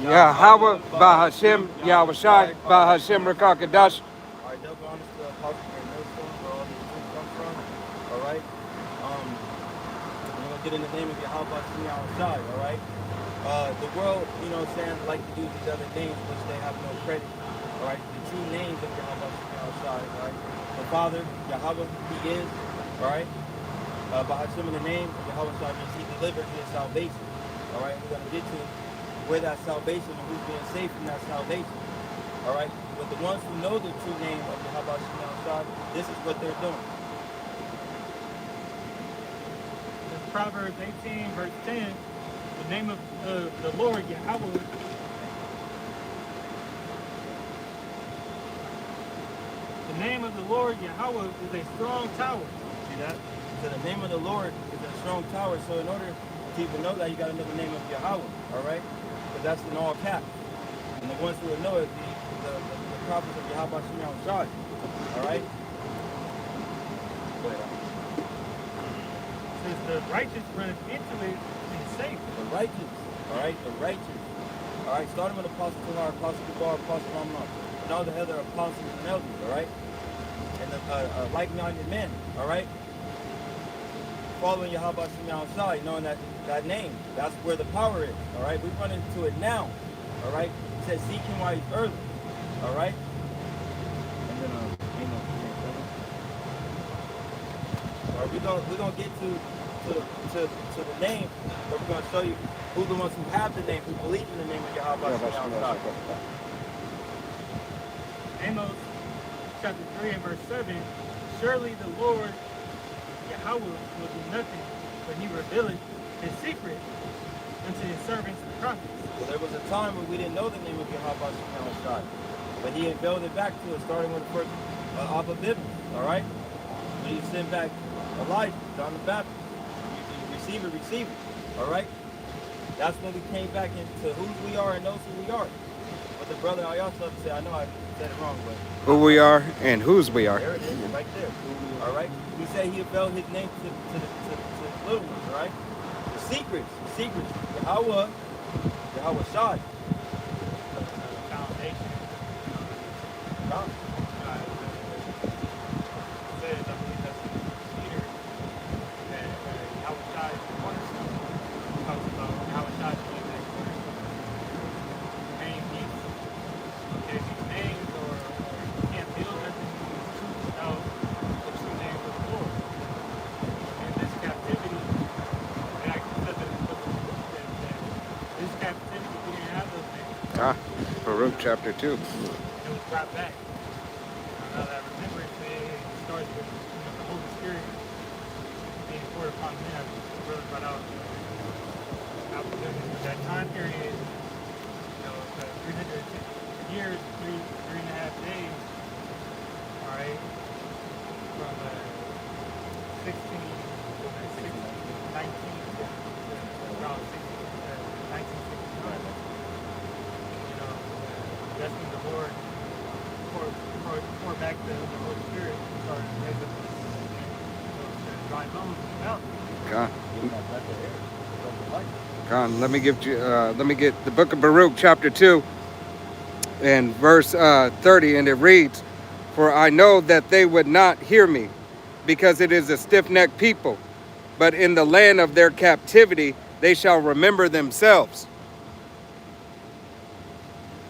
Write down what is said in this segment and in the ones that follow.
Yahweh, Bahashim, Yahweh Shai, Bahashim Rakakadash. All right, double honors to the apostle and millstone where all these truths come from. All right. We're gonna get in the name of Yahweh Shai. All right. The world, you know what I'm saying, like to use these other names which they have no credit. All right. The true names of Yahweh Shai. All right. The Father, Yahweh, He is. All right. Bahashim in the name of Yahweh Shai means He delivered His salvation. All right. We're gonna get to where that salvation and who's being saved from that salvation. All right, but the ones who know the true name of the Yahweh, this is what they're doing. In Proverbs 18, verse 10, the name of the Lord Yahweh. The name of the Lord Yahweh is a strong tower. See that? So the name of the Lord is a strong tower. So in order to even know that, you got to know the name of Yahweh. All right, because that's in all caps. And the ones who would know it, the prophets of Yahweh Shai. All right? Go ahead. Says the righteous run into it and is safe. The righteous. All right? The righteous. All right? Starting with Apostle Tuhar, Apostle Dubar, Apostle Ramon, and all the other apostles and elders. All right? And the like-minded men. All right? Following Yahweh Shai, knowing that name. That's where the power is. All right? We run into it now. All right? It says, seek him while he's early. All right? And then, all right, we're gonna get to the name, but we're gonna show you who the ones who have the name, who believe in the name of Yahweh. Amos chapter 3 and verse 7. Surely the Lord Yahweh will do nothing, but He revealeth His secret unto His servants the prophets. Well, there was a time when we didn't know the name of Yahweh, but He unveiled it back to us, starting with the first Abba Biblis, all right? When He sent back Elijah, John the Baptist. You receive it, all right? That's when we came back into who we are and knows who we are. But the brother I also have to say, I know I said it wrong, but Who we are and whose we are. there it is, right there. All right? He said He unveiled His name to the little ones, all right? The secrets, Yahweh Shai. Foundation. God. Says, I believe that's Peter, that Yahweh Shai is the cornerstone. Talks about Yahweh Shai being that cornerstone. Main piece. There's these names, or you can't build nothing true without the true name of the Lord. In this captivity, it actually says that in the book of Luke that this captivity, we didn't have those names. Baruch chapter 2. It was brought back. Now that I remember it starts with the Holy Spirit being poured upon me, as the brother brought out. That time period, 300 years, three and a half days, all right, from 19 around 1969. That's when the Lord poured back the Holy Spirit and started to raise up the dry bones in the mountain. Con, let me get the book of Baruch chapter 2 and verse 30, and it reads, "For I know that they would not hear me, because it is a stiff-necked people, but in the land of their captivity they shall remember themselves."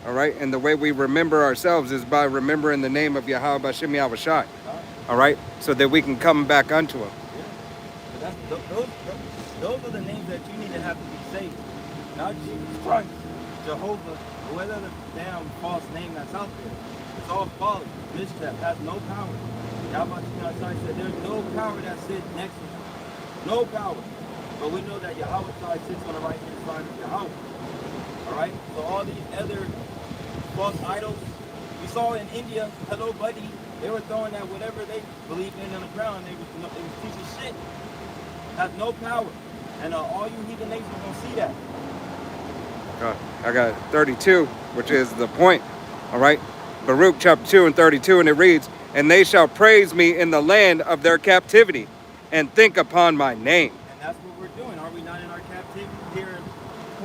All right, and the way we remember ourselves is by remembering the name of Yahweh Bashem Yahweh Shai. All right, so that we can come back unto Him. Yeah. Those are the names that you need to have to be saved. Not Jesus Christ, Jehovah, or whatever the damn false name that's out there. It's all folly. Misstep has no power. Yahweh said there's no power that sits next to Him. No power. But we know that Yahweh sits on the right hand side of Yahweh. All right? So all these other false idols, we saw in India, hello buddy, they were throwing that whatever they believed in on the ground. They was teaching shit. Has no power. And all you heathen nations are going to see that. I got 32, which is the point. All right, Baruch chapter 2 and 32, and it reads, "And they shall praise me in the land of their captivity, and think upon my name." And that's what we're doing. Are we not in our captivity here in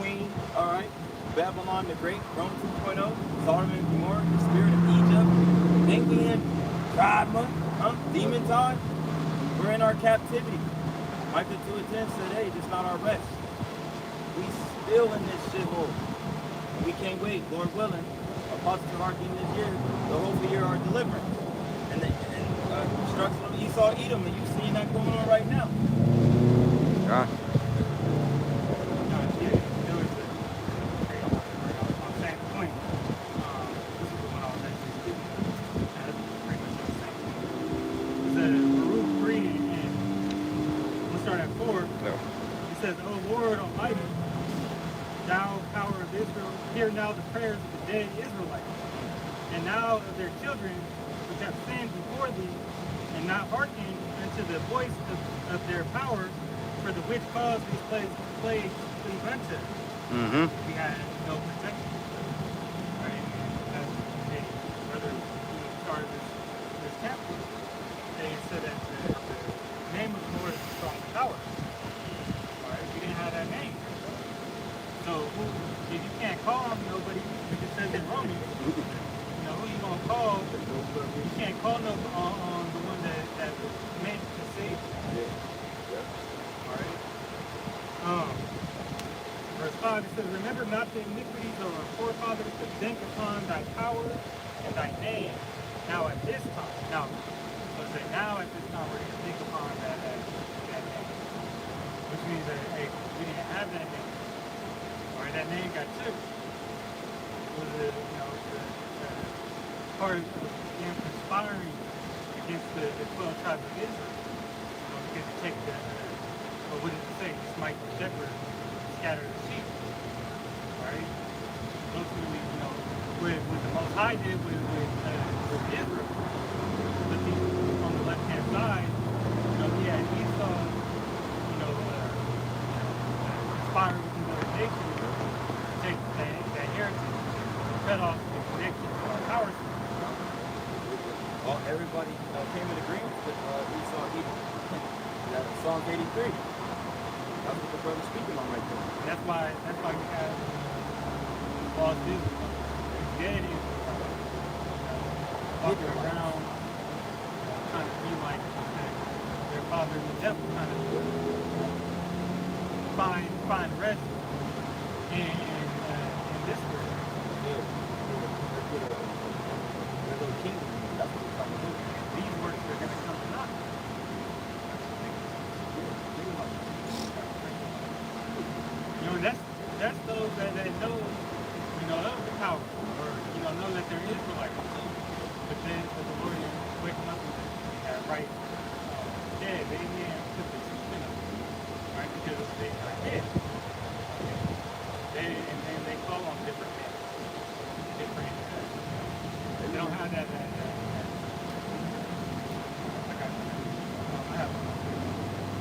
Queen? All right. Babylon the Great, Rome 2.0, Sodom and Gomorrah, the spirit of Egypt, England, Dogma, Demon time. We're in our captivity. Micah 2:10 said, hey, this not our rest. We still in this shithole. And we can't wait, Lord willing, Apostle Harking this year, the whole year our deliverance. And destruction of Esau, Edom, and you seeing that going on right now. God. Says, O Lord Almighty, thou power of Israel, hear now the prayers of the dead Israelites, and now of their children which have sinned before thee, and not hearkened unto the voice of their power, for the which caused these plagues cleave unto. We had no protection. Right? And as a brother who started this chapter, they said that the name of the Lord is a strong tower. We didn't have that name. So if you can't call him nobody, it says in Romans, who you gonna call? You can't call no on the one that was meant to save you. Alright? Verse 5, it says, remember not the iniquities of our forefathers, but think upon thy power and thy name. Now at this time, now at this time we're gonna think upon that name. Which means that, hey, we didn't have that name. Or that name got took. It was the part of them conspiring against the 12 tribes of Israel. Because they take what did it say? Smite the shepherd, scatter the sheep. Right? Ultimately, what the Most High did with Israel, looking on the left-hand side, he had Esau, conspire with these other nations to take that heritage and cut off the connection to our power system. Everybody came in agreement with Esau Edom. That's Psalm 83. That's what the brother's speaking on right there. And that's why we have lost Israel, dead Israel, walking around trying to be like their father in the devil, trying to find rest in this world. Their little kingdom. That's what we're trying to do. These works are going to come to naught. That's those that know, of the power, or know that there is a light. But then for the Lord is waking up and that right dead, they didn't put the truth in them, right? Because they are dead. And then they call on different men, different. They don't have that. I have one.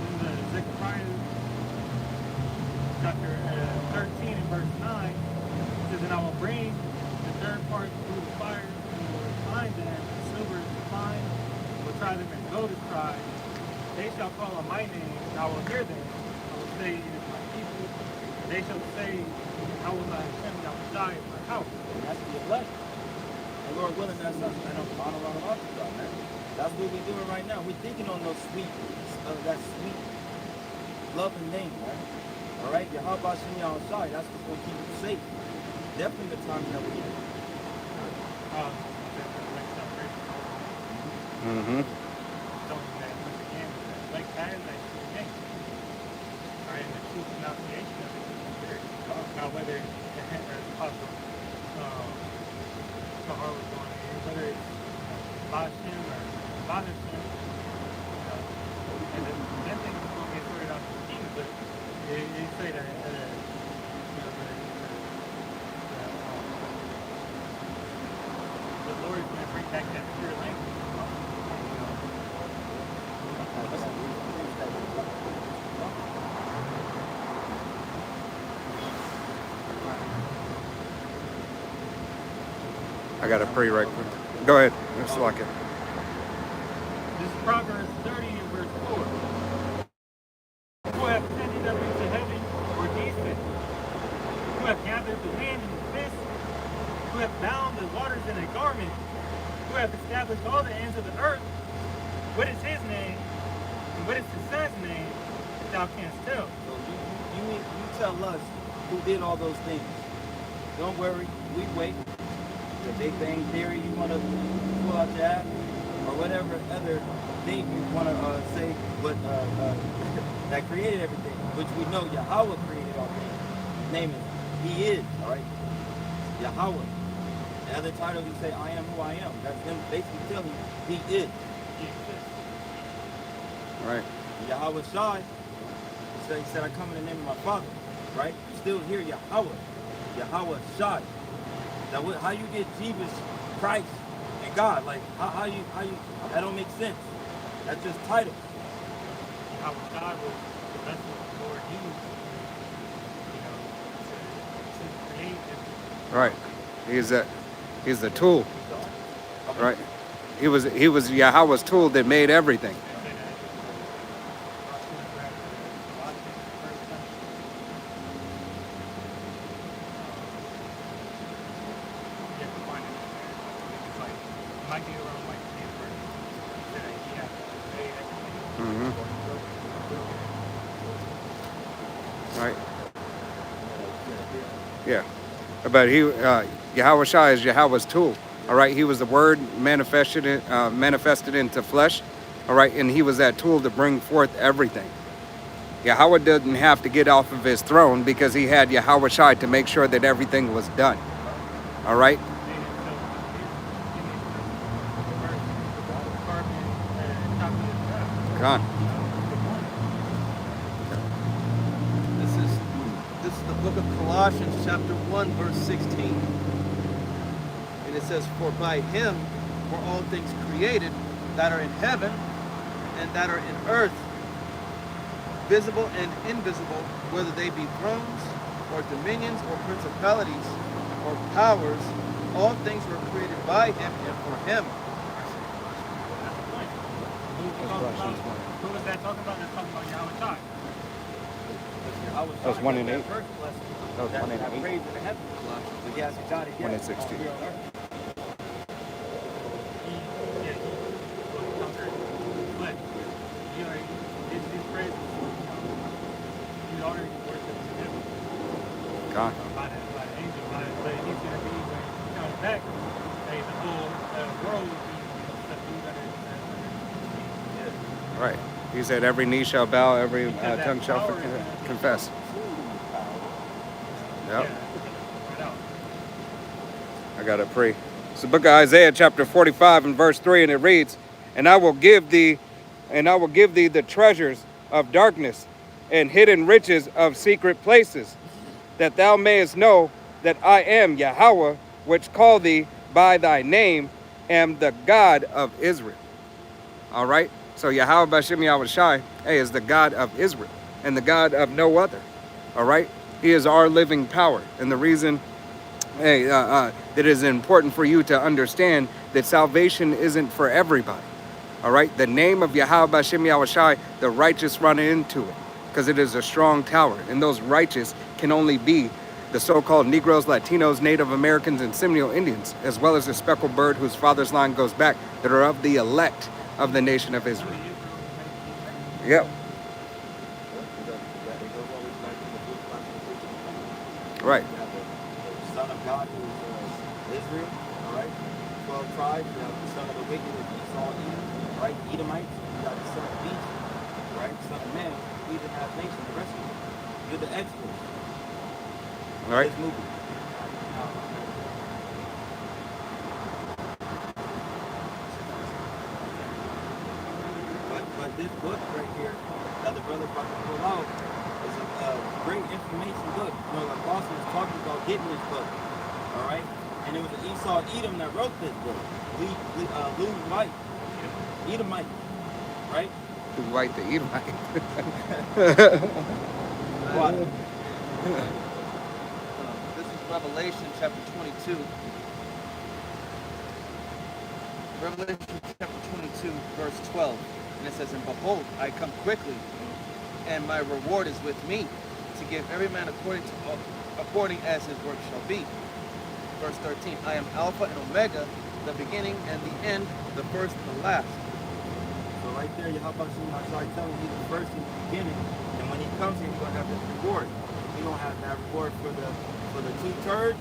In the Zechariah chapter 13 and verse 9, it says, and I will bring the third part through the fire, and will refine them, and silver is refined, will try them and gold is tried. They shall call on my name, and I will hear them. I will say, it is my people. And they shall say, how will I Hashem, thou will die in my house. And that's the elect. And Lord willing, that's us. And I'm honoring on the altar, man. That's what we're doing right now. We're thinking on those that sweet, loving name, right? All right? Yahweh Shem Yahushai, that's what's going to keep you safe. Definitely the times that we're in. Something that, once again, like that is like the name. All right, and the true pronunciation of it is very now whether as possible Sahar was going in, whether it's Bashem or Badashem, and then things are going to get sorted out to the kingdom, but they say that the Lord is going to bring back that pure language. I got to pray right quick. Go ahead. Let's lock it. This is Proverbs 30 and verse 4. Who have sent it up into heaven or descent? Who have gathered the wind hath bound the waters in a garment, who hath established all the ends of the earth. What is his name, and what is the Son's name, that thou canst tell. So you tell us who did all those things. Don't worry, we wait. The Big Bang Theory you want to pull out your ass, or whatever other thing you want to say, but that created everything, which we know Yahweh created all things. His name is, He is, all right? Yahweh. The other title, he say, I am who I am. That's him basically telling you, He is. Right. Yahweh Shai, he said, I come in the name of my Father, right? You still hear Yahweh. Yahweh Shai. Now, how you get Jesus, Christ, and God? Like, how you, that don't make sense. That's just titles. How God was the vessel the Lord used, to create this. Right. He's the tool. Right. He was Yahweh's tool that made everything. Right. Yeah. But Yahweh Shai is Yahweh's tool. All right. He was the Word manifested into flesh. All right. And he was that tool to bring forth everything. Yahweh didn't have to get off of his throne because he had Yahweh Shai to make sure that everything was done. All right. God. This is the book of Colossians, chapter 1, verse 16. And it says, for by him were all things created that are in heaven and that are in earth, visible and invisible, whether they be thrones or dominions or principalities or powers, all things were created by him and for him. Who was that talking about? That's talking about Yahweh Shai. That was 1 and 8. That was 1 and 8. Praise in the heavens. But yes, God is 1 and 16. God. By the angel, but he's going to be, when he comes back, the whole world will be subdued under. Right. He said every knee shall bow, every tongue shall confess. Yep. I got it pre. It's the book of Isaiah chapter 45 and verse 3, and it reads, And I will give thee the treasures of darkness and hidden riches of secret places, that thou mayest know that I am Yahweh, which call thee by thy name, am the God of Israel. All right? So Yahweh Bashem Yahweh Shai, is the God of Israel and the God of no other. All right? He is our living power. And the reason that it is important for you to understand that salvation isn't for everybody. All right? The name of Yahweh Bashem Yahweh Shai, the righteous run into it because it is a strong tower. And those righteous can only be the so-called Negroes, Latinos, Native Americans, and Seminole Indians, as well as the speckled bird whose father's line goes back, that are of the elect of the nation of Israel. Yep. Right. The son of God who is Israel, all right? 12 tribes. You have the son of the wicked is Esau, Edom, right? Edomites. You got the son of beast, right? Son of man, even have nation, the rest of them. You're the experts. All right. This movie. But this book right here that the brother about to pull out is a great information book. You know, the apostle was talking about getting this book, all right? And it was Esau Edom that wrote this book. Louis White, Edomite, right? Louis White the Edomite. What? This is Revelation chapter 22. Revelation chapter 22, verse 12. And it says, And behold, I come quickly, and my reward is with me, to give every man according as his work shall be. verse 13. I am Alpha and Omega, the beginning and the end, the first and the last. So right there, Yahweh started telling you the first and the beginning, and when he comes here, he's gonna have this reward. He's gonna have that reward for the two turds,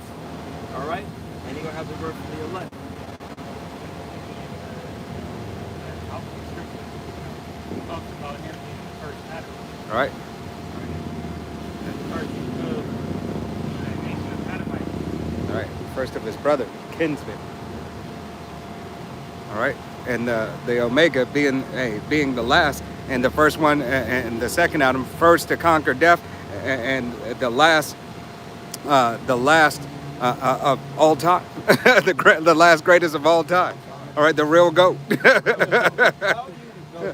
all right, and he's gonna have the reward for the elect. Talks about him being the first Adam. All right. The first of the nation of Adamites. All right. First of his brother, kinsman. All right. And the Omega being the last, and the first one, and the second Adam, first to conquer death, and the last of all time, the last greatest of all time. All right, the real goat. How are you the goat? You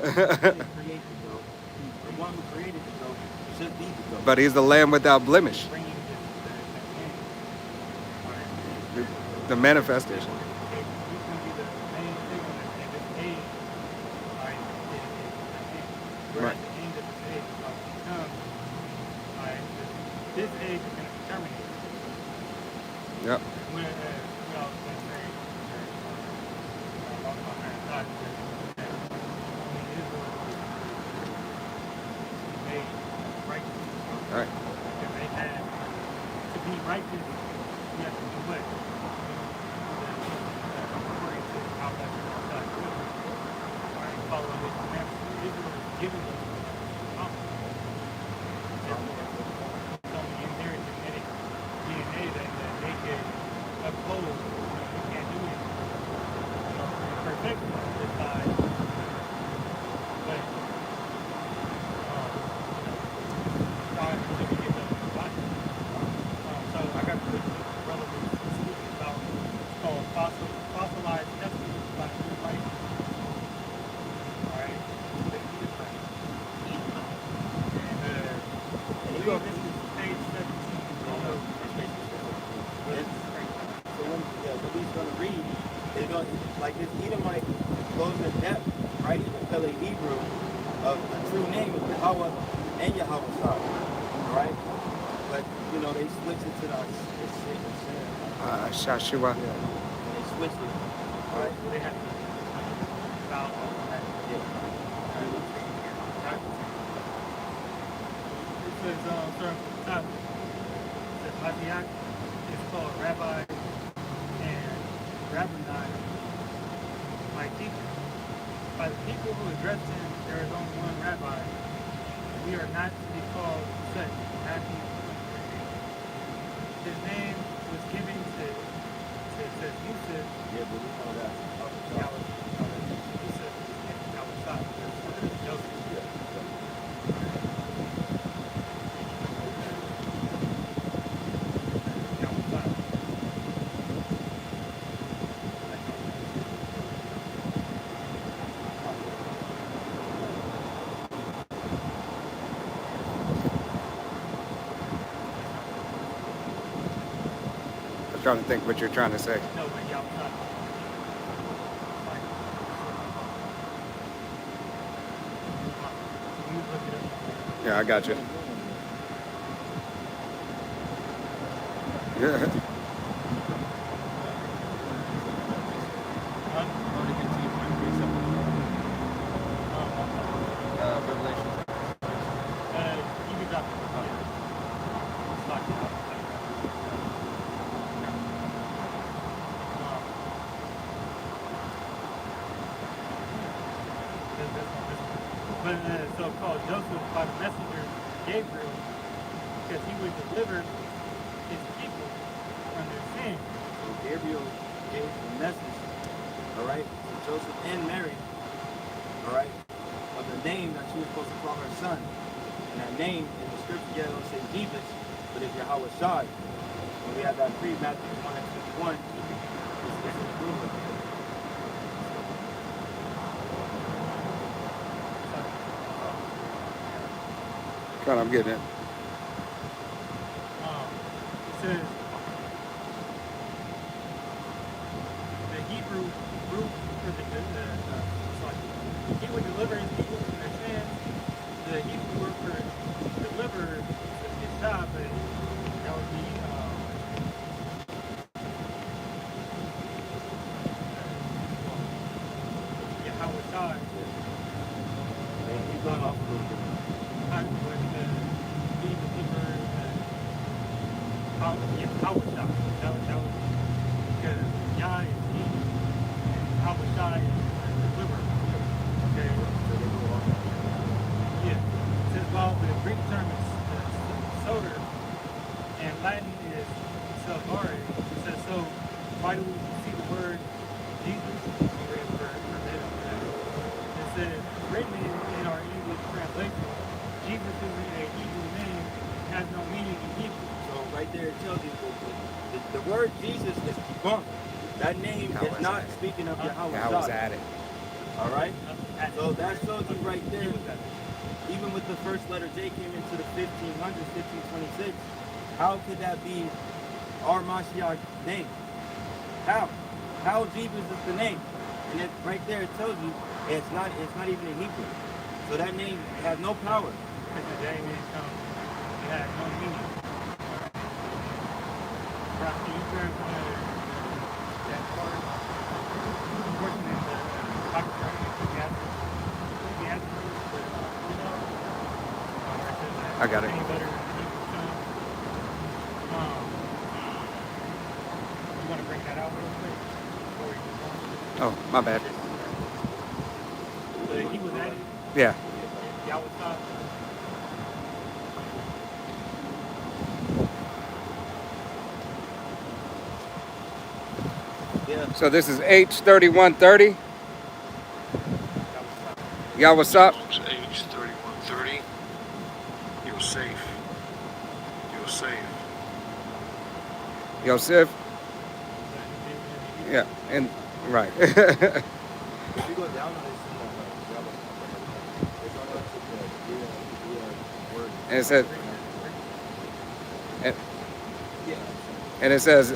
didn't create the goat. The one who created the goat should be the goat. But he's the Lamb without blemish, Bringing this the manifestation. he's going to be the main figure in this age. Right? We're at the end of this age. So he comes. Right? This age is going to be terminated. Yep. When we all going to say, I lost my train of thought because only Israel is made righteous. All right. Because they had to be righteous, you have to do what? According to how that's God good. Right? Following his commandments. Israel is given the promise. It's only in their genetic DNA that they can uphold. You can't do it. Perfection is by but God to get them body. So I got to put relevant speaking about called fossilized testing by New Life. Alright? The Edomite. And you go- this is page 17. Although So what he's gonna read, they're gonna like this Edomite goes in depth, right, in the Pele Hebrew of the true name of Yahweh and Yahweh Shai, right? But you know they switched it to the Shashua. yeah, they switched it, right? they have to bow all that. Yeah. It says, starting from the top, it says, Mashiach is called Rabbi and Rabboni, my teacher. By the people who address him, there is only one Rabbi. We are not to be called such. Matthew 23. His name was given to it says Yusuf. Yeah, but we know that. Yusuf and Yahweh Joseph. I'm trying to think what you're trying to say. No, but Yahweh. You look it up. Yeah, I got you. Yeah. Huh? Revelation. You can drop it. It's locked out. But so-called Joseph by the messenger Gabriel, because he would deliver his people from their sin. So Gabriel gave the message, all right, to Joseph and Mary, all right, of the name that she was supposed to call her son. And that name in the scripture, yeah, it'll say Jesus, but it's Yahweh Shai. When we have that pre-Matthew 1 and 51, it's improvement. God, I'm getting it. It says the Hebrew root for he would deliver his people from their sins. The Hebrew word for deliver is job, but that would be Hawashai. That was because Yah is he, and Hawashai is deliverer. Okay. Yeah. It says while the Greek term is soter and Latin is salvare, it says so. Why do we see the word Jesus? It says written in our English translation, Jesus is a Hebrew name, has no meaning in Hebrew. So right there it tells you the word Jesus is debunked. That name is not speaking of Yahweh. I was at it. All right? So that shows you right there, even with the first letter J came into the 1500s, 1526, how could that be our Mashiach name? How? How Jesus is the name? And it, right there it tells you it's not even in Hebrew. So that name has no power. Because the day didn't come, it had no meaning. Right, can you grab that part? Portion in the Apocrypha, I got it. Any better than the Hebrew tongue. You want to bring that out real quick? Before we move on? Oh, my bad. So he was at it. Yeah. Y'all was taught. Yeah. So this is H3130. Y'all what's up? H3130. You're safe. You're safe. Yosef? Yeah, and right. If you go down on this, it's on the word. And it says, Yeah. and it says,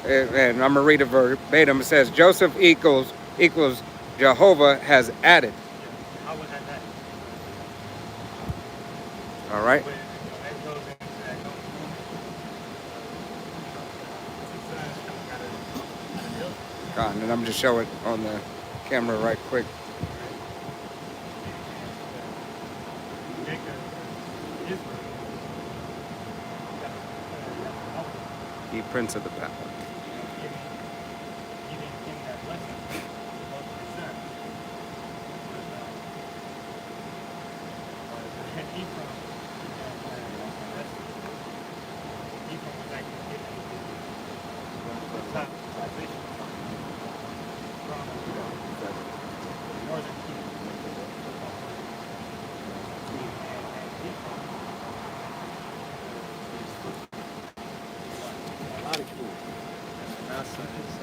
and I'm gonna read it verbatim. It says Joseph equals Jehovah has added. I would have that. All right. But that goes into that God, and I'm just showing it on the camera right quick. Ye Prince of the Power. Manasseh is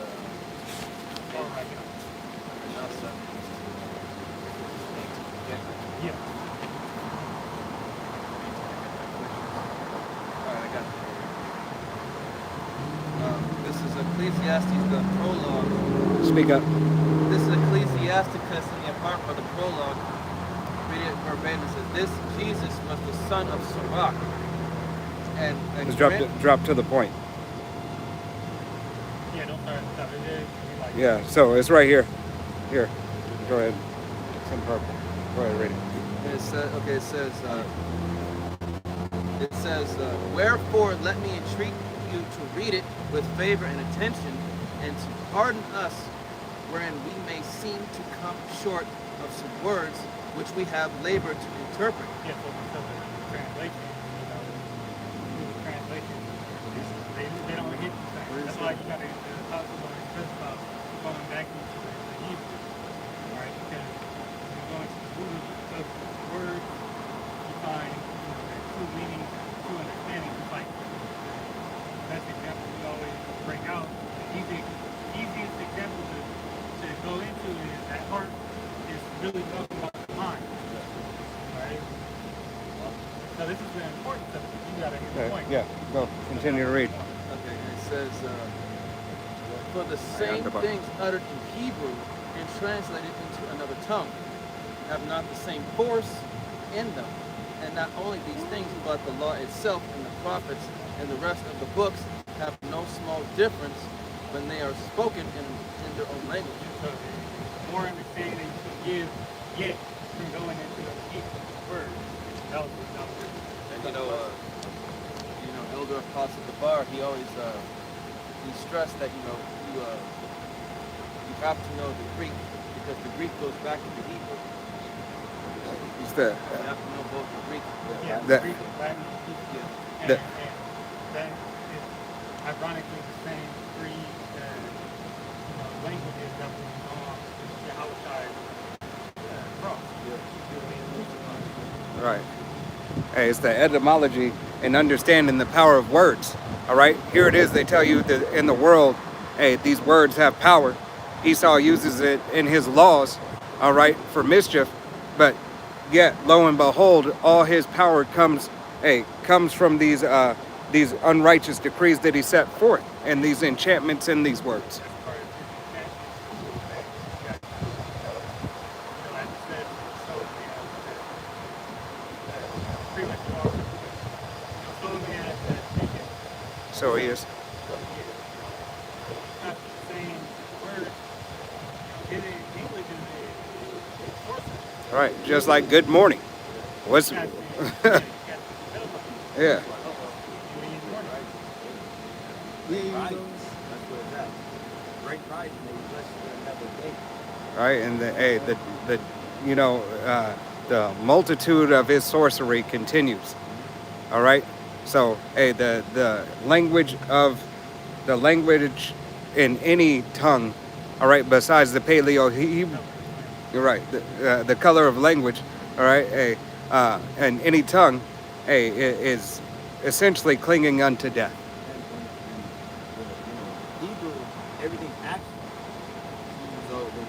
Manasseh. Yeah. Alright, I got it. This is Ecclesiastes, the prologue. Speak up. This is Ecclesiasticus in the apartment of the prologue. Read it verbatim. It says, this Jesus was the son of Sirach. And Let's drop to the point. Yeah, don't start at the top. It is like Yeah, so it's right here. Here. Go ahead. It's in purple. Go ahead, read it. And it says, okay, it says, wherefore let me entreat you to read it with favor and attention, and to pardon us, wherein we may seem to come short of some words which we have labored to interpret. yeah, so because of the translation, the translation, they don't hit the same. That's why you got to talk about it going back into the Hebrew, right? Because when you go into the root of the word, you find there's two meanings, two understandings. It's like the best example we always bring out. The easiest example to go into is that heart is really talking about the mind, right? So this is the importance of it. You got to hit the point. Yeah, go. Continue to read. Okay, and it says, for the same things uttered in Hebrew and translated into another tongue have not the same force in them. And not only these things, but the law itself and the prophets and the rest of the books have no small difference when they are spoken in their own language. So the more understanding you can give, yet from going into the Hebrew word. That was And you know, elder apostle Gabar, he always he stressed that you have to know the Greek because the Greek goes back to the Hebrew. It's the You have to know both the Greek. Yeah, That- Greek and Latin. Yeah. And, That- and that is ironically the same three languages that was on Yahweh's cross. right. Hey, it's the etymology and understanding the power of words. All right. Here it is. They tell you that in the world, hey, these words have power. Esau uses it in his laws, all right, for mischief. But yet, lo and behold, all his power comes from these unrighteous decrees that he set forth, and these enchantments in these words. So he is. All right, just like good morning. What's yeah. Great price. That's where it's at. Great price, and they bless you with another day. Right, and the multitude of his sorcery continues. All right, so hey, the language in any tongue, all right, besides the Paleo Hebrew, you're right, the color of language, all right, hey, in any tongue, hey, is essentially clinging unto death. And Hebrew, everything action. So when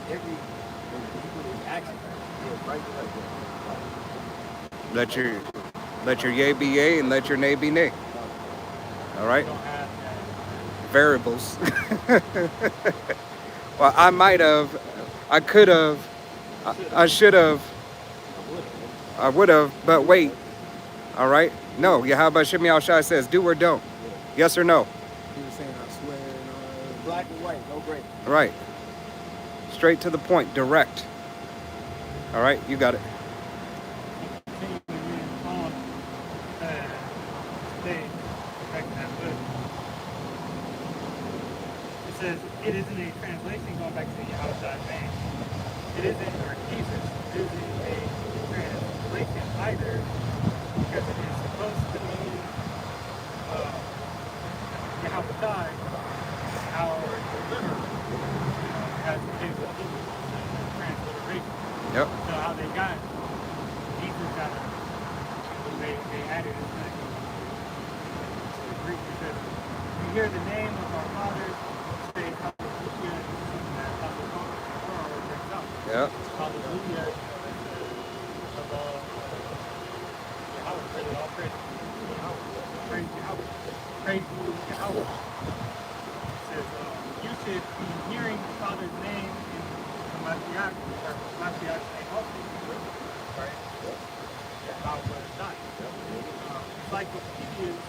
Hebrew is action, yeah, right there. Let your yea be yea and let your nay be nay. All right, variables. Well, I might have, I could have, I should have, I would have, but wait. All right, no. Yahweh Shem Yahushua says, do or don't. Yes or no. He was saying, I swear, and all black and white, no gray. Right. Straight to the point, direct. All right, you got it. It says it isn't a translation going back to Yahweh's name. It isn't, or Jesus, it isn't a translation either, because it is supposed to mean Yahweh, our deliverer, as it is with Hebrew, transliteration. Yep. So how they got Jesus out of it, they added his name. So the Greek says, you hear the name of our fathers, say hallelujah, and hallelujah brings up. Yep. Hallelujah of all Yahweh, all praise Yahweh. Praise Yahweh. Praise Yahweh. It says, you should be hearing the Father's name in the Mashiach, or Mashiach's name also. Right? Yahweh is not. Encyclopedias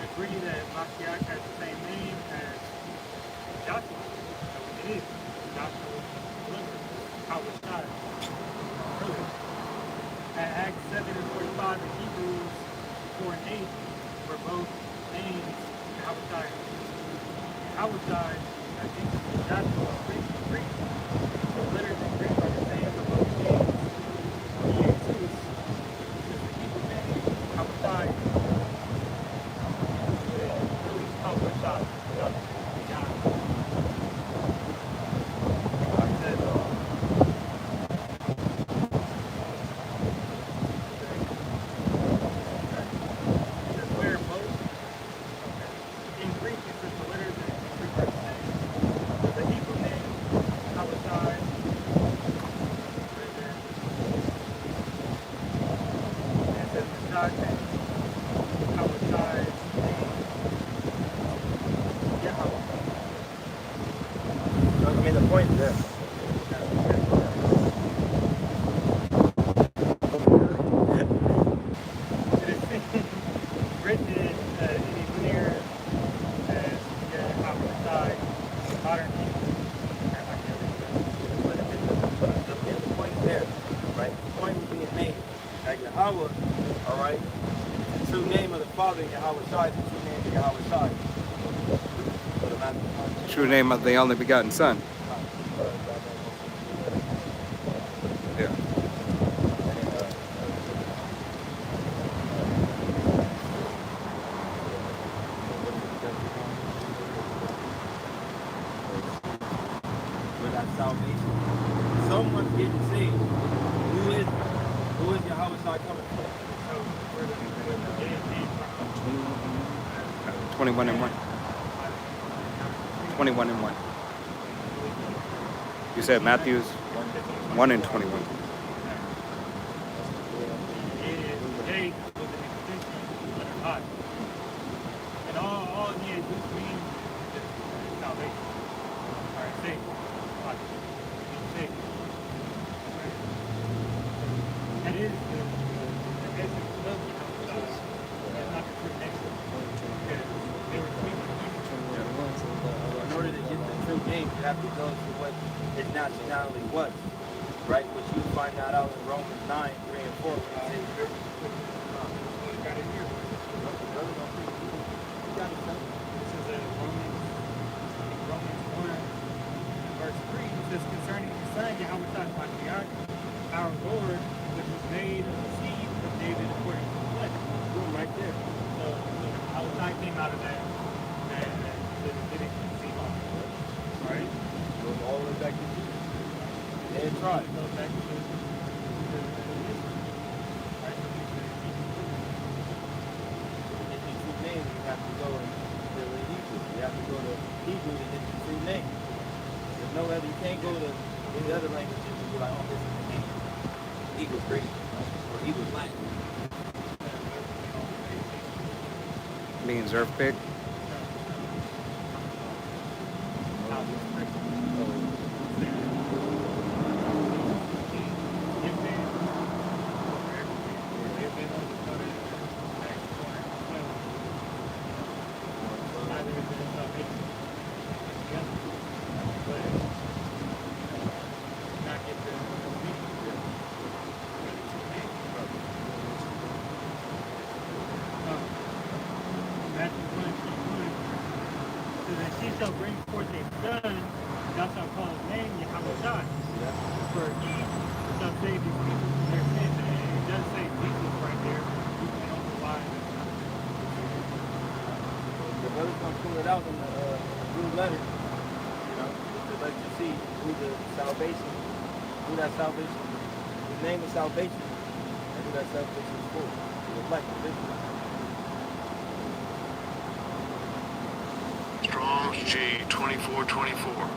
agree that Mashiach has the same name as Joshua. So it is. Joshua was delivered. Yahweh died. Earlier. At Acts 7 and 45 and Hebrews 4 and 8 were both names Yahweh died. Yahweh died as Jesus and Joshua Greek. The letters in Greek are the same for both names. Jesus is the Hebrew name. Yahweh died. Really Yahweh died. I mean, the point is this. Written in any linear as homicide, modern people, The point is there, right? The point was being made that Yahweh, all right, the true name of the Father. Father, Yahweh Shai, the true name of Yahweh Shai. Go to Matthew 1. True name of the only begotten Son. Yeah. With that salvation. Someone's getting saved. Who is Yahweh Shai coming from? So where the dead came from. 21 and 1. 21 and 1. You said Matthew's 1 and 21. Jake was an extension of God. And all he had to mean is salvation. Alright, safe. God. Safe. That is the essence of God. That's not the true name. Because they were speaking In order to get the true name, you have to go to what his nationality was. Right? Which you find that out in Romans 9, 3 and 4. got it here. This is Romans 1, verse 3. It says, concerning the Son, Yahweh Shai Mashiach, our Lord, which was made of the seed of David according to the flesh. Boom, right there. So Yahweh Shai came out of that didn't conceive on. Right? Goes all the way back to Jesus. And try. It goes back to the right? To get the true name, you have to go to the Hebrew. You have to go to Hebrew to get the true name. There's no other, you can't go to any other languages and be like, oh, this is the name. Hebrew Greek or Hebrew Latin. Means earth pig. She shall bring forth a son, thou shalt call his name Yahweh Shai. For he shall save his people from their sins. And it does say Jesus right there. You can also lie. The brother's going to pull it out in the blue letter, you know, to let you see who the salvation, who that salvation, the name of salvation, and who that salvation is for. The elect, the Israel. Strong's G 2424.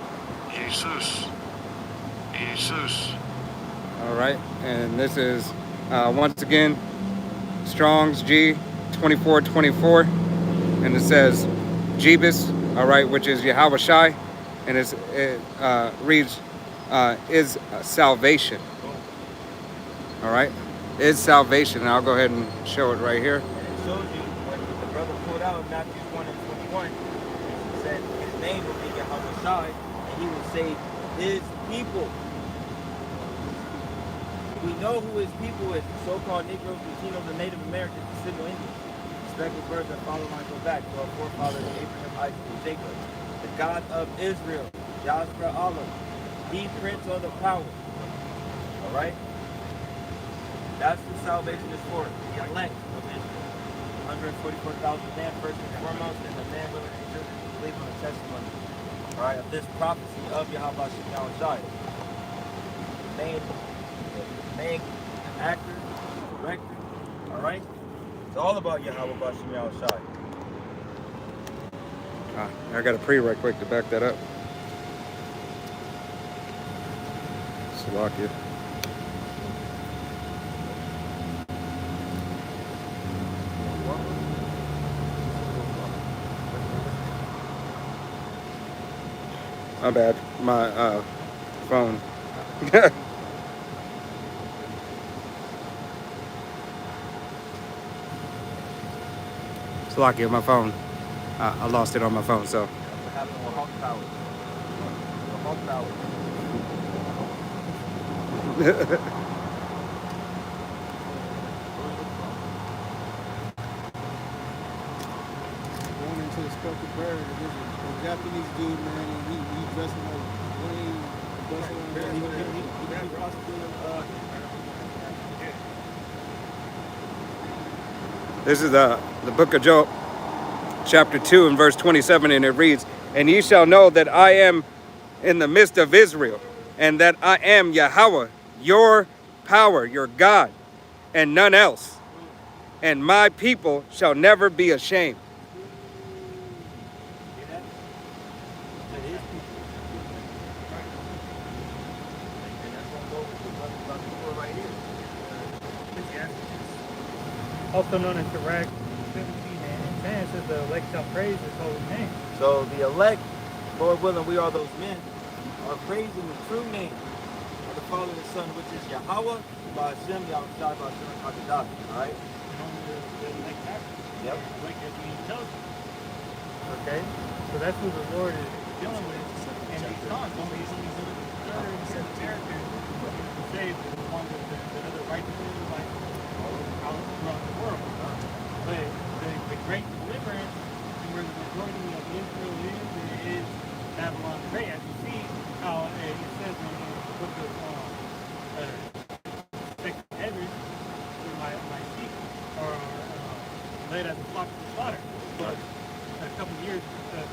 Jesus. Jesus. All right. And this is, once again, Strong's G 2424. And it says Jebus, all right, which is Yahweh Shai. And it reads, is salvation. All right. Is salvation. And I'll go ahead and show it right here. And it shows you when the brother pulled out Matthew 1 and 21, he said his name will be Yahweh Shai, and he will save his people. We know who his people is, the so-called Negroes, Latinos, and Native Americans, the Signal Indians. Respected birds that follow line go back to our forefathers Abraham, Isaac, and Jacob. The God of Israel, Yahweh Allah, the Prince of the power. All right? That's what salvation is for. The elect of Israel. 144,000 men first and foremost, and the man willing and children who believe on the testimony. All right, of this prophecy of Yahweh Yahweh Shai. The main actor, director. All right, it's all about Yahweh Bashem Yahweh Shai. I got a pre right quick to back that up. Slovakia. My bad. My phone. Slovakia, my phone. I lost it on my phone, so. That's what happened with Hawk Tower. The Hawk Tower. the speckled bird. It is a Japanese dude, man, and he dressing like Wayne, dressing like This is the book of Job, chapter 2 and verse 27, and it reads, "And ye shall know that I am in the midst of Israel, and that I am Yahweh, your power, your God, and none else. And my people shall never be ashamed." See that? That is people. And that's what goes with what we're about to do right here. Also known as Sirach 17 and 10 says the elect shall praise his holy name. So the elect, Lord willing, we are those men, are praising the true name of the Father and the Son, which is Yahweh, Ba'ashem, Yahushua, Ba'ashem, Hakadah. All right? And only the elect have it. Yep. The elect is being chosen. Okay? So that's who the Lord is dealing with. And these sons, only the third in America who saved the one with the other righteousness, like all throughout the world. But the great deliverance, and where the majority of Israel is Babylon the Great. As you see how it says in the book of Second Ezra, my sheep are led as a flock to the slaughter. But a couple of years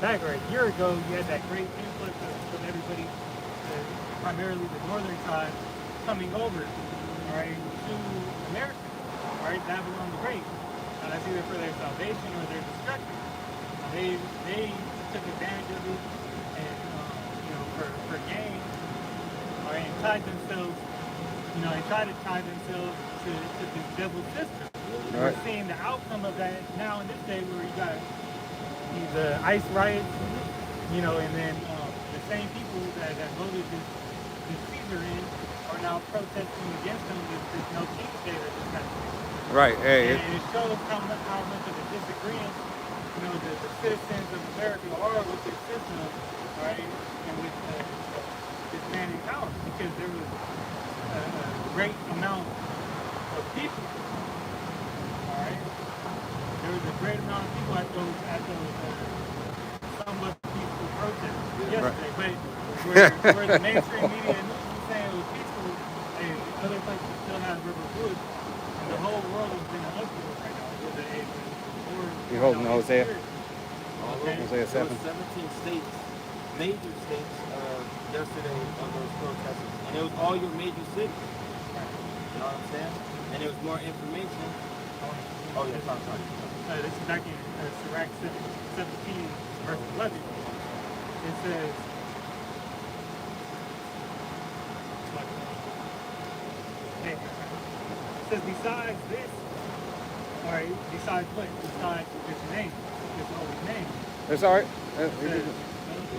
back, or a year ago, you had that great influx of everybody, primarily the northern side, coming over, all right, to America, all right, Babylon the Great. Now that's either for their salvation or their destruction. Now, they took advantage of it, and for gain, all right, and tied themselves, they tried to tie themselves to this devil system. Right. We're seeing the outcome of that now in this day, where you got these ICE riots, and then the same people that voted this Caesar in are now protesting against him with this no king day that just happened. Right. Hey. And it shows how much of a disagreement, the citizens of America are with this system, right, and with this man in power, because there was a great amount of people, all right. There was a great amount of people at those somewhat peaceful protests yesterday, Right. but where the mainstream media and news was saying it was peaceful, other places still have River Woods. The whole world has been in uproar right now. You holding Hosea? Okay. Hosea 7. 17 states, major states, yesterday of those protests. And it was all your major cities. You know what I'm saying? And there was more information. Oh, yes, I'm sorry. This is back in Sirach 17, verse 11. It says, besides this, all right, besides what? Besides this name, this holy name. That's all right.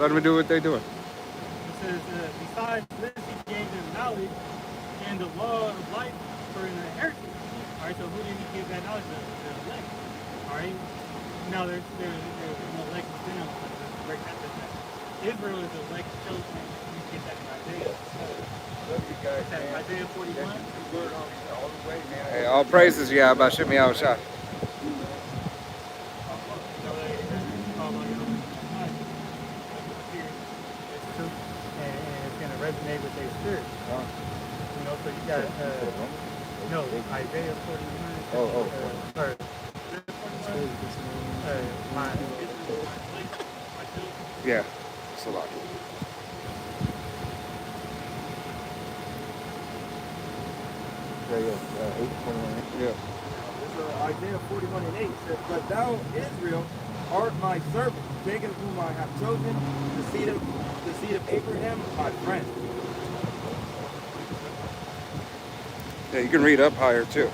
Let them do what they're doing. It says, besides this, he gave them knowledge and the law of life for an inheritance. All right, so who did he give that knowledge? The elect. All right. Now there's no elect within them. Let's break that down. Israel is the elect chosen. You get that in Isaiah. Isaiah 41. Hey, all praises, yeah, about shit me out shot. And it's going to resonate with their spirit. So you got, Isaiah 41. Or, Yeah, it's a lot. Yeah. Isaiah 41 and 8 says, "But thou, Israel, art my servant, Jacob whom I have chosen, the seed of Abraham, my friend." Yeah, you can read up higher too.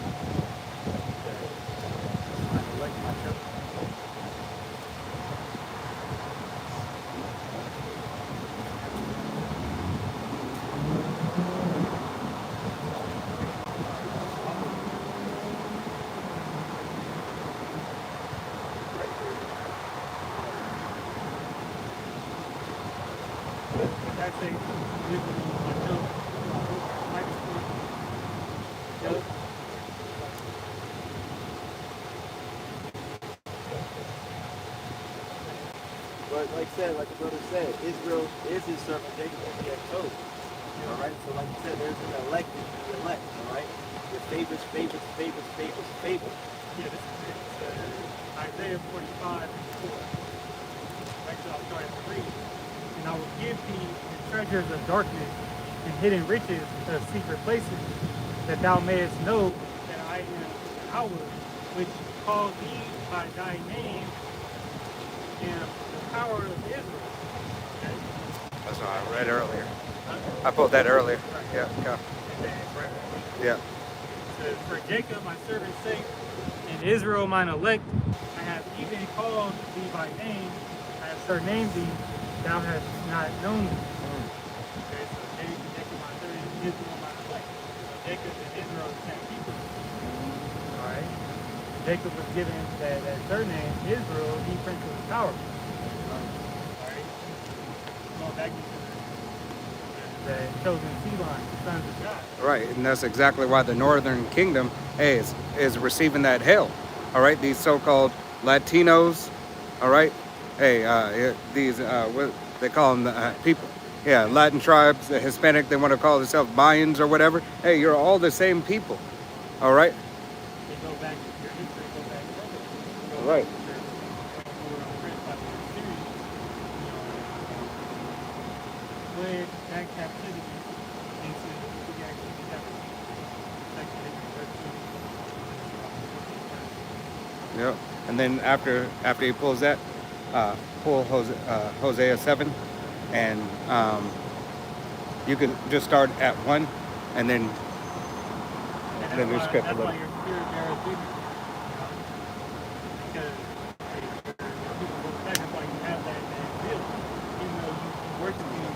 That's a But like the brother said, Israel is his servant Jacob that he has chosen. All right. So like you said, there's an elected, the elect. All right. Your favorites. Yeah, this is it. Isaiah 45 and 4. Actually, I'll start at 3. And I will give thee the treasures of darkness and hidden riches of secret places, that thou mayest know that I am Yahweh, which called thee by thy name, am the power of Israel. Okay? That's what I read earlier. I pulled that earlier. Yeah. Yeah. And then, Yeah. for Jacob my servant's sake, and Israel mine elect, I have even called thee by name, I have surnamed thee, thou hast not known me. Okay, so Jacob my servant, Israel mine elect. So Jacob and Israel are the same people. Alright? Jacob was given that surname, Israel, he prince of the power. Alright? Going back into the chosen sea line, the sons of God. Right, and that's exactly why the Northern Kingdom is receiving that hail. All right, these so-called Latinos. All right, these what they call them, people. Yeah, Latin tribes, the Hispanic. They want to call themselves Mayans or whatever. Hey, you're all the same people. All right. They go back, your history go back further. Right. Fled that captivity into the captivity. Yeah, and then after he pulls that, pull Hosea 7, and you can just start at 1, and then we skip a That's little. why your spirit bears witness. Because people look back, that's why you have that zeal. Even though you worshiping,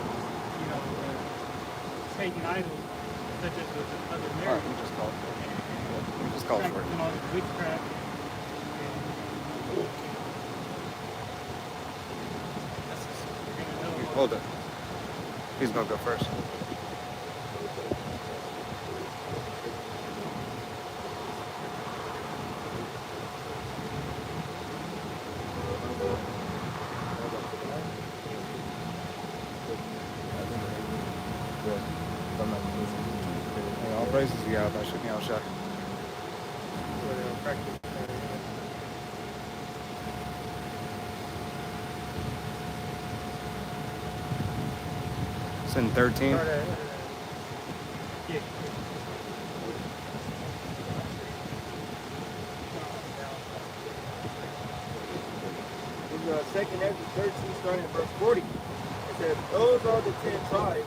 pagan idols, such as the other All right, Mary. we just called for it. Practicing all this witchcraft. Hold it. He's gonna go first. All praises to God by Shimmy Al-Shah. It's in 13. Second Ezra 13, starting at verse 40. It says, those are the 10 tribes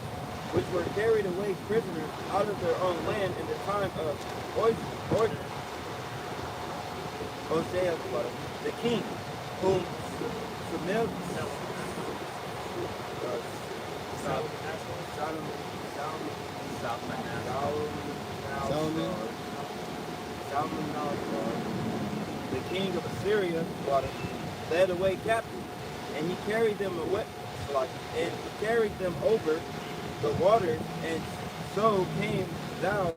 which were carried away prisoners out of their own land in the time of Hosea, the king, whom Salman, the king of Assyria, led away captive, and he carried them away, and he carried them over the waters, and so came thou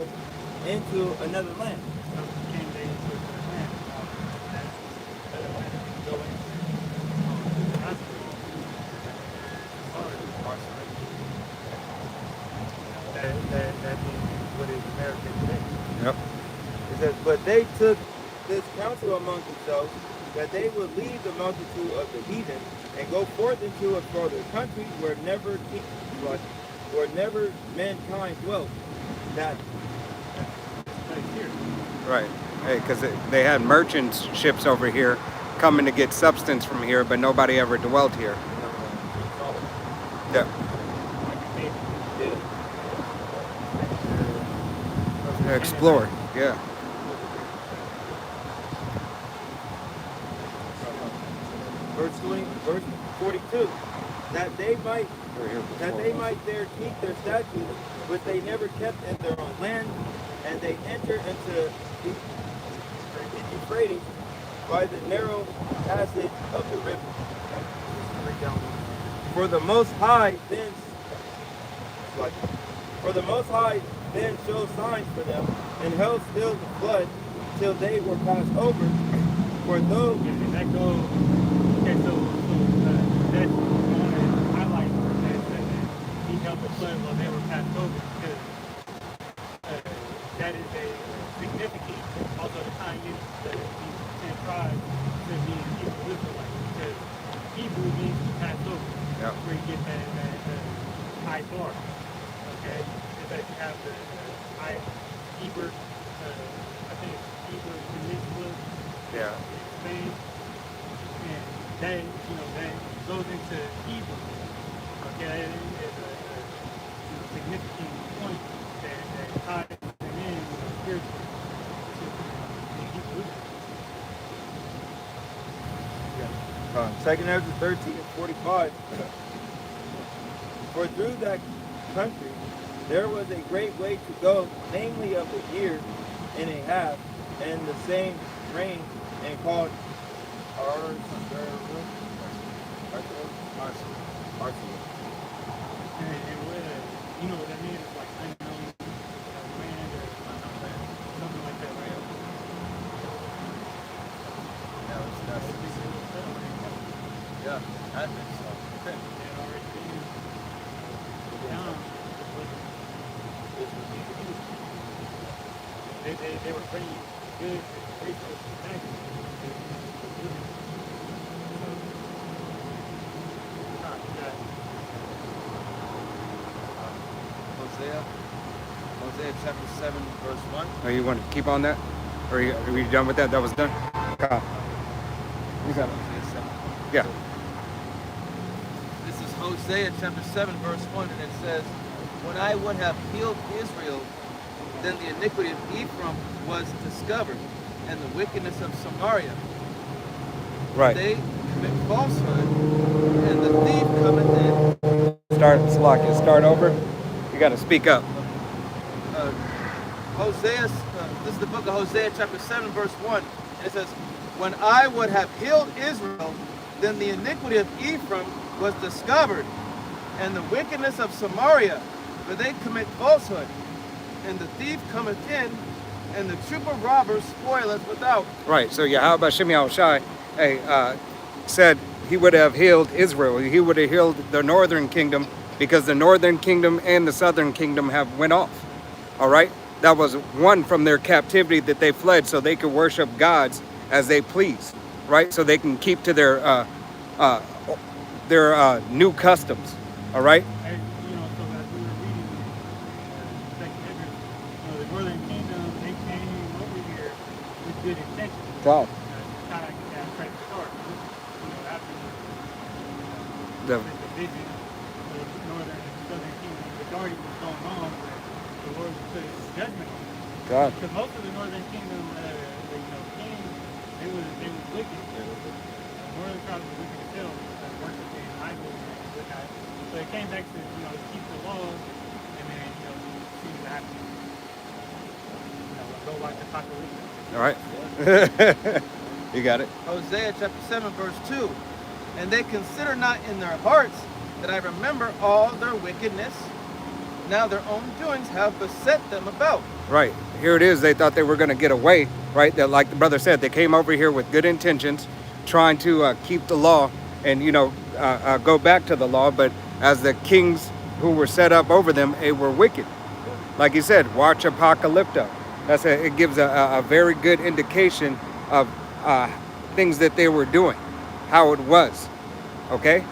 into another land. That means what is America today. Yep. It says, but they took this counsel among themselves, that they would leave the multitude of the heathen and go forth into a further country where never mankind dwelt. That Right. Hey, because they had merchant ships over here coming to get substance from here, but nobody ever dwelt here. Yeah. Explore. Yeah. verse 42. That they might there keep their statutes, which they never kept in their own land, and they enter into Euphrates by the narrow passage of the river. For the Most High then showed signs for them, and held still the flood till they were passed over. For though that goes, okay, so that Yeah. where you get that high bar. Okay, it's like you have the high Eber, I think it's Eber Peninsula Yeah. in Spain, and that that goes into Eber. Okay, that is a significant point that ties them in spiritually to the Hebrew. Second Ezra 13 and 45. For through that country there was a great way to go, namely of a year and a half, and the same rain, and called Arsarum. And what, you know what that means? It's like unknown land or something like that, right? Yeah, that makes sense. Okay. They had already been down. They were bringing goods and resources back. Hosea chapter 7, verse 1. Oh, you want to keep on that? Or are you done with that? That was done? You got it. Hosea 7. Yeah. This is Hosea chapter 7, verse 1, and it says, when I would have healed Israel, then the iniquity of Ephraim was discovered, and the wickedness of Samaria. Right. They commit falsehood, and the thief cometh in. Start over. You got to speak up. This is the book of Hosea chapter 7, verse 1. And it says, when I would have healed Israel, then the iniquity of Ephraim was discovered, and the wickedness of Samaria, for they commit falsehood. And the thief cometh in, and the troop of robbers spoileth without. Right. So Yahweh Shem Shai said he would have healed Israel. He would have healed the northern kingdom because the northern kingdom and the southern kingdom have went off. All right. That was one from their captivity that they fled so they could worship gods as they please. Right. So they can keep to their new customs. All right. And, so as we were reading Second Ezra, the northern kingdom, they came over here with good intentions. God. Kind of get that fresh start. After The the division of the northern and southern kingdom, majority was going on, but the Lord put his judgment on them. God. Because most of the northern kingdom, kings, they was wicked. The northern tribes were wicked as hell, worshiping idols and whatnot. So it came back to keep the laws, and then see what happens. Go watch the apocalypse. All right. You got it. Hosea chapter 7, verse 2. And they consider not in their hearts that I remember all their wickedness. Now their own doings have beset them about. Right. Here it is. They thought they were going to get away. Right. That, like the brother said, they came over here with good intentions, trying to keep the law and, go back to the law. But as the kings who were set up over them, they were wicked. Like he said, watch Apocalypto. It gives a very good indication of things that they were doing, how it was. Okay.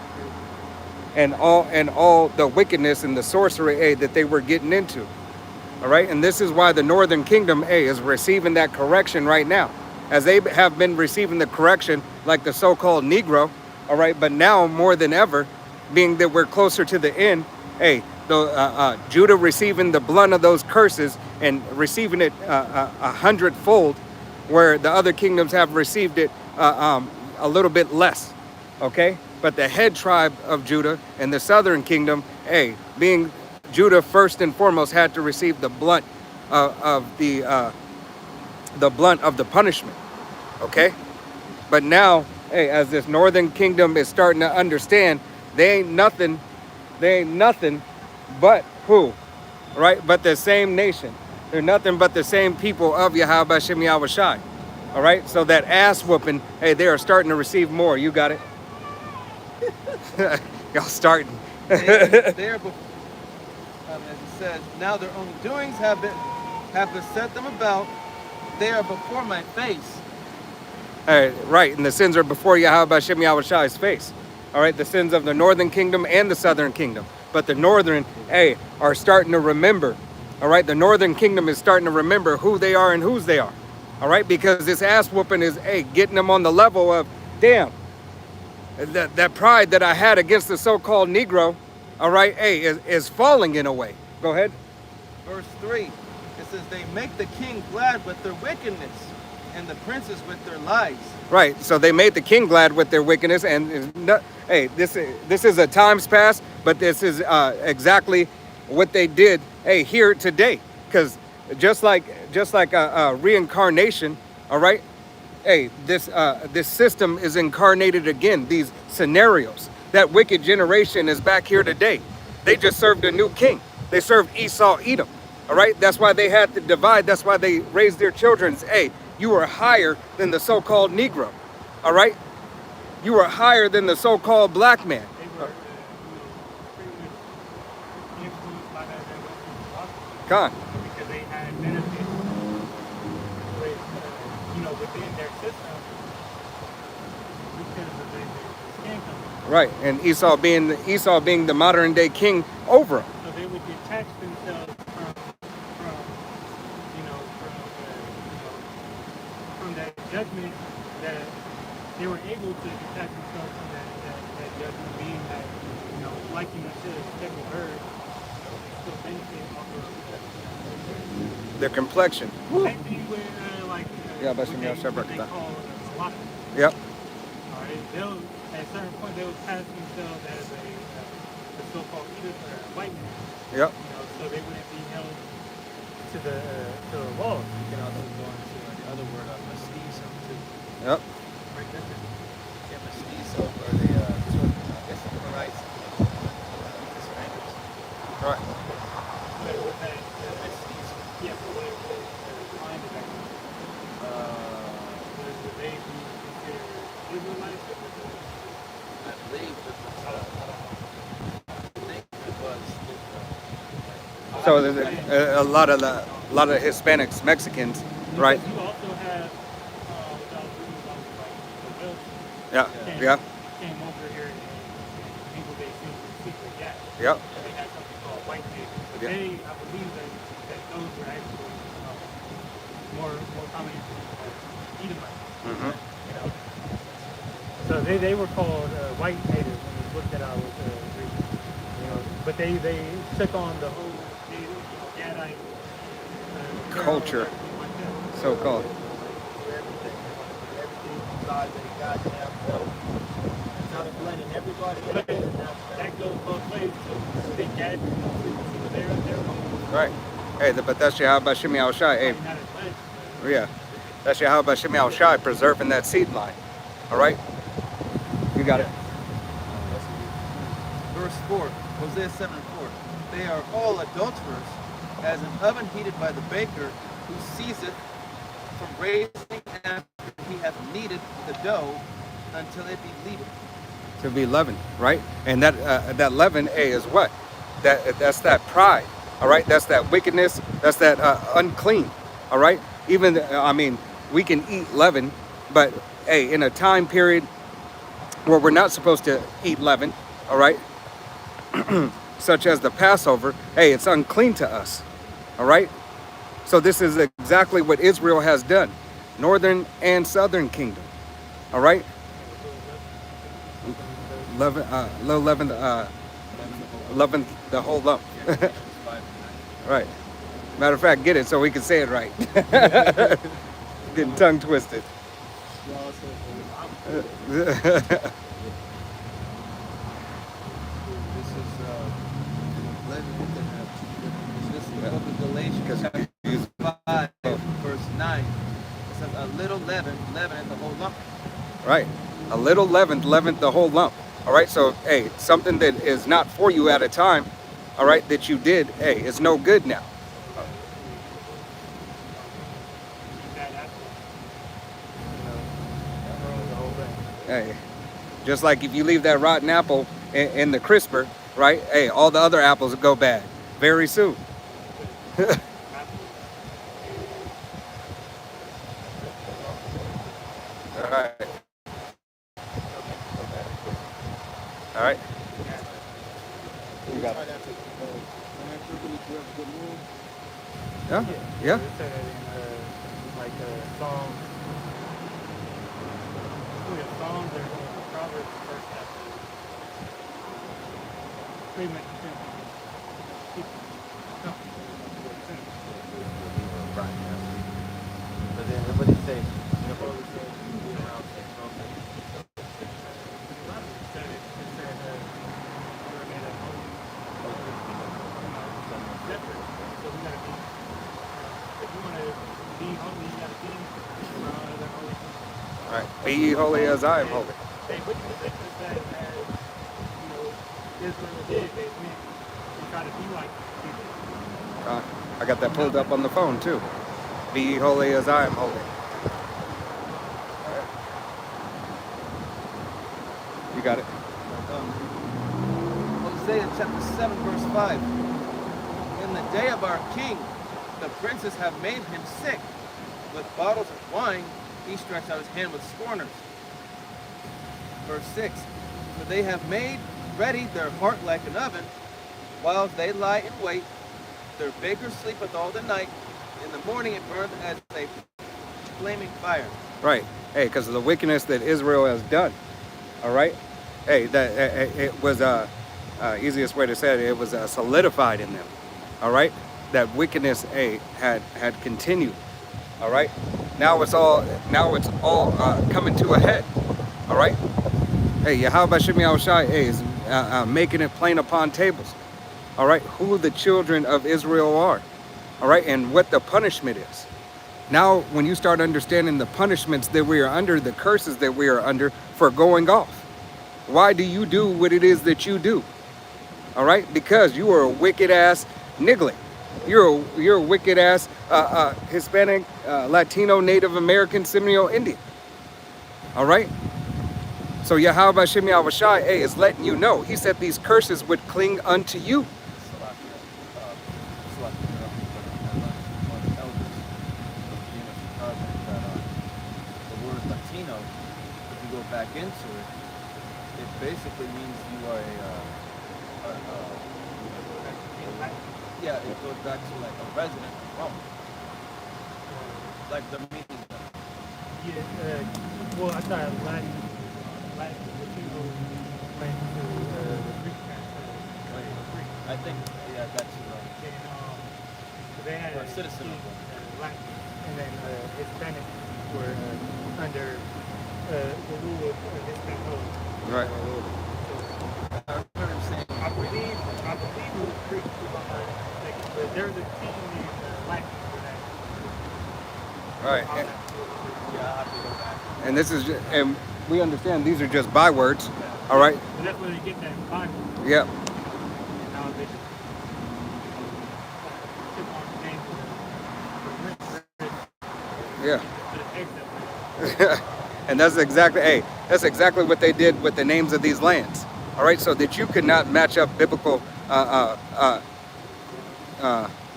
And all the wickedness and the sorcery that they were getting into. All right. And this is why the northern kingdom is receiving that correction right now, as they have been receiving the correction like the so-called Negro. All right. But now more than ever, being that we're closer to the end, Judah receiving the blunt of those curses and receiving it 100-fold, where the other kingdoms have received it a little bit less. Okay. But the head tribe of Judah and the southern kingdom, being Judah first and foremost, had to receive the blunt of the blunt of the punishment. Okay. But now, as this northern kingdom is starting to understand, they ain't nothing but who, right? But the same nation. They're nothing but the same people of Yahweh Shem Yahweh Shai. All right. So that ass whooping, they are starting to receive more. You got it. Y'all starting. As it says, now their own doings have beset them about. They are before my face. Right, and the sins are before Yahweh Shem Yahweh Shai's face. All right, the sins of the northern kingdom and the southern kingdom. But the northern, hey, are starting to remember. All right, the northern kingdom is starting to remember who they are and whose they are. All right, because this ass whooping is, hey, getting them on the level of, damn, that pride that I had against the so-called Negro, all right, hey, is falling in a way. Go ahead. Verse 3, it says, they make the king glad with their wickedness, and the princes with their lies. Right, so they made the king glad with their wickedness, and hey, this is a times past, but this is exactly what they did, hey, here today, because just like reincarnation, all right, hey, this system is incarnated again. These scenarios, that wicked generation is back here today. They just served a new king. They served Esau, Edom. All right, that's why they had to divide. That's why they raised their children. Hey, you are higher than the so-called Negro. All right, you are higher than the so-called black man. They were, pretty much influenced by that Western philosophy. Con. Because they had benefits with, within their system because of the skin color. Right, and Esau being the modern day king over them. So they would detach themselves from that judgment, that they were able to detach themselves from that judgment, being that, like you said, second bird, still benefit off of Their complexion. same thing with Yeah, but what they call philosophy. Yep. All right, at a certain point they would pass themselves as the so-called white man. Yep. So they wouldn't be held to the law. You can also go into the other word of mestizo too. Yep. Right there. Yeah, mestizo, or the I guess it's the rights. Spanish. Right. What that Mestizo. yeah, what define it as? Was the they who considered Israelites? I believe it was. I think it was. So there's a lot of Hispanics, Mexicans, right? You also have, without reading about the Welsh Yeah. came, Yeah. came over here and people they seem to secret gas. Yep. They had something called white natives. But Yeah. I believe that those were actually more common Edomites. Mm-hmm. So they were called white natives when you looked at our region. But they took on the whole Gadite Culture, so-called. Everything besides that goddamn film. Trying to blend in everybody. That goes both ways. So they got their own. Right. Hey, but that's Yahweh Shemi Al Shai. Hey, Not as much. yeah. That's Yahweh Shemi Al Shai preserving that seed line. All right? You got it. Verse 4, Hosea 7:4. They are all adulterers, as an oven heated by the baker, who ceaseth from raising after he hath kneaded the dough until it be leavened. To be leavened, right? And that leaven, is what? That's that pride. All right? That's that wickedness. That's that unclean. All right? Even we can eat leaven, but hey, in a time period where we're not supposed to eat leaven, all right? Such as the Passover, hey, it's unclean to us. All right? So this is exactly what Israel has done. Northern and southern kingdom. All right? Leaven the whole lump. Right. Matter of fact, get it so we can say it right. Getting tongue twisted. This is this is the book of Galatians, chapter 5, verse 9. It says, a little leaven leaveneth the whole lump. Right. A little leaveneth the whole lump. All right. So, hey, something that is not for you at a time, all right, that you did, hey, it's no good now. Hey, just like if you leave that rotten apple in the crisper, right? Hey, all the other apples will go bad very soon. All right. You got Try it. that to when I quickly grab good moon. Yeah, yeah. It said that in like Psalms. Psalms or Proverbs, first chapter. Pretty much the same. Right. But then everybody say, the Holy said, you know, All right. Be ye holy as I am holy. They wouldn't that as Israel did. They try to be like people. I got that pulled up on the phone too. Be ye holy as I am holy. You got it. Hosea chapter 7, verse 5. In the day of our king, the princes have made him sick. With bottles of wine, he stretched out his hand with scorners. Verse 6. For they have made ready their heart like an oven, while they lie in wait. Their baker sleepeth all the night. In the morning it burneth as a flaming fire. Right. Hey, because of the wickedness that Israel has done. All right. Hey, that it was easiest way to say it. It was solidified in them. All right. That wickedness, had continued. All right. Now it's all coming to a head. All right. Hey, Yahweh Shem Yahushai is making it plain upon tables. All right. Who the children of Israel are. All right. And what the punishment is. Now, when you start understanding the punishments that we are under, the curses that we are under for going off. Why do you do what it is that you do? All right, because you are a wicked ass niggling. You're a wicked ass Hispanic, Latino, Native American, Seminole Indian. All right. So Yahweh Shem Yahushai is letting you know. He said these curses would cling unto you. The word Latino, if you go back into it, it basically means you are yeah, it goes back to like a resident of Rome. Like the meaning of it. Yeah, well, I thought Latin, Latino went to the Greek Greek. I think, yeah, that's right. And they had Or a citizen of Latin, and then Hispanic were under the rule of Hispanic. Right. I remember him saying, I believe it was Greek, but there's a team named Latin for that. Right. yeah, I'll have to go back. And this is, and we understand these are just bywords. All right. But that's where they get that Bible. Yep. And now they just took on the name Yeah. for the exit. And that's exactly what they did with the names of these lands. All right, so that you could not match up biblical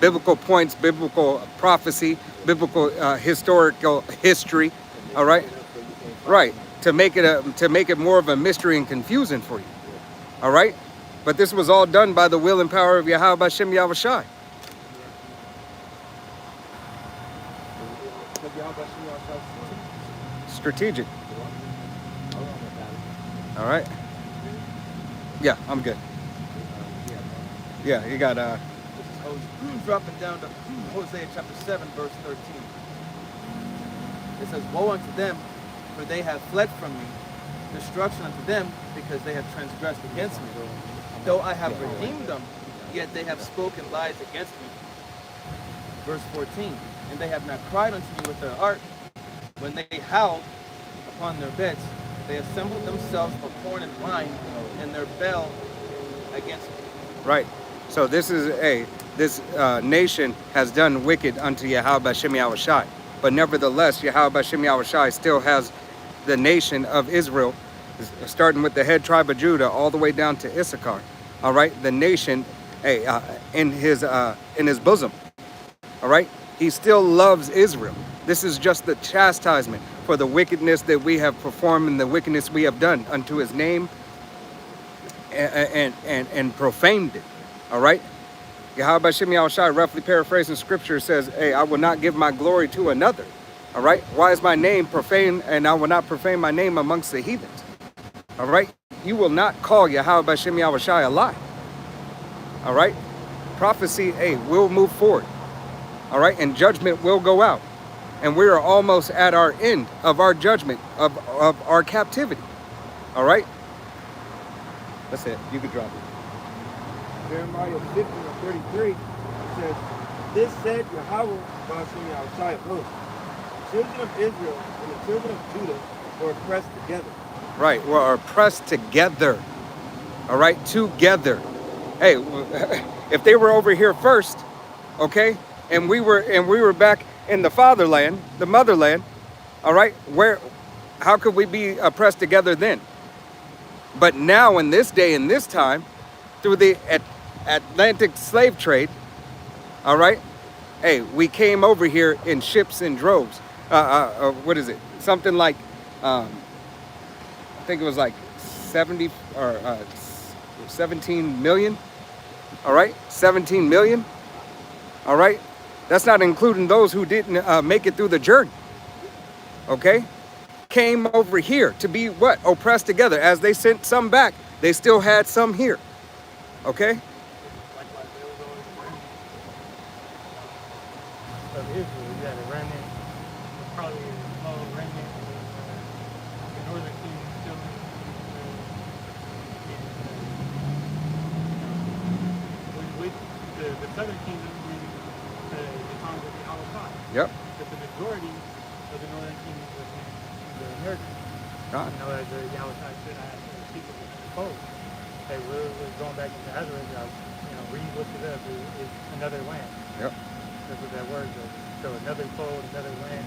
biblical points, biblical prophecy, biblical historical history. All right, right, to make it more of a mystery and confusing for you. All right, but this was all done by the will and power of Yahweh Shem Yahushai. Strategic. All right. Yeah, I'm good. Yeah, you got Dropping down to Hosea chapter 7, verse 13. It says, woe unto them, for they have fled from me. Destruction unto them, because they have transgressed against me. Though I have redeemed them, yet they have spoken lies against me. Verse 14. And they have not cried unto me with their heart. When they howled upon their beds, they assembled themselves for corn and wine, and their bell against me. right. So this is this nation has done wicked unto Yahweh Shem Yahushai. But nevertheless, Yahweh Shem Yahushai still has the nation of Israel, starting with the head tribe of Judah all the way down to Issachar. All right, the nation, in his bosom. All right, he still loves Israel. This is just the chastisement for the wickedness that we have performed and the wickedness we have done unto his name and profaned it. All right. Yahweh Shem Yahushai, roughly paraphrasing scripture, says, hey, I will not give my glory to another. All right. Why is my name profane, and I will not profane my name amongst the heathens? All right. You will not call Yahweh Shem Yahushai a lie. All right. Prophecy, hey, will move forward. All right. And judgment will go out. And we are almost at our end of our judgment, of our captivity. All right. That's it. You can drop it. Jeremiah 50 and 33 says, this said Yahweh Ba'ashem Yahushai of hosts. The children of Israel and the children of Judah were oppressed together. Right, we're oppressed together. All right, together. Hey, if they were over here first, okay, and we were back in the fatherland, the motherland, all right, how could we be oppressed together then? But now in this day and this time, through the Atlantic slave trade, all right, hey, we came over here in ships and droves. What is it? Something like, I think it was like 70 or 17 million. All right, 17 million. All right, that's not including those who didn't make it through the journey. Okay, came over here to be what? Oppressed together. As they sent some back, they still had some here. Okay. Likewise, there was always a remnant of Israel. You had a remnant, probably a small remnant of the northern kingdom still with the southern kingdom during the times of the Holocaust. Yep. But the majority of the northern kingdom was in the Americas. God. You know, as the Yahweh said, I have people in the coast. Hey, we're going back into Hazard, re-look it up, it's another land. Yep. That's what that word is. So another fold, another land.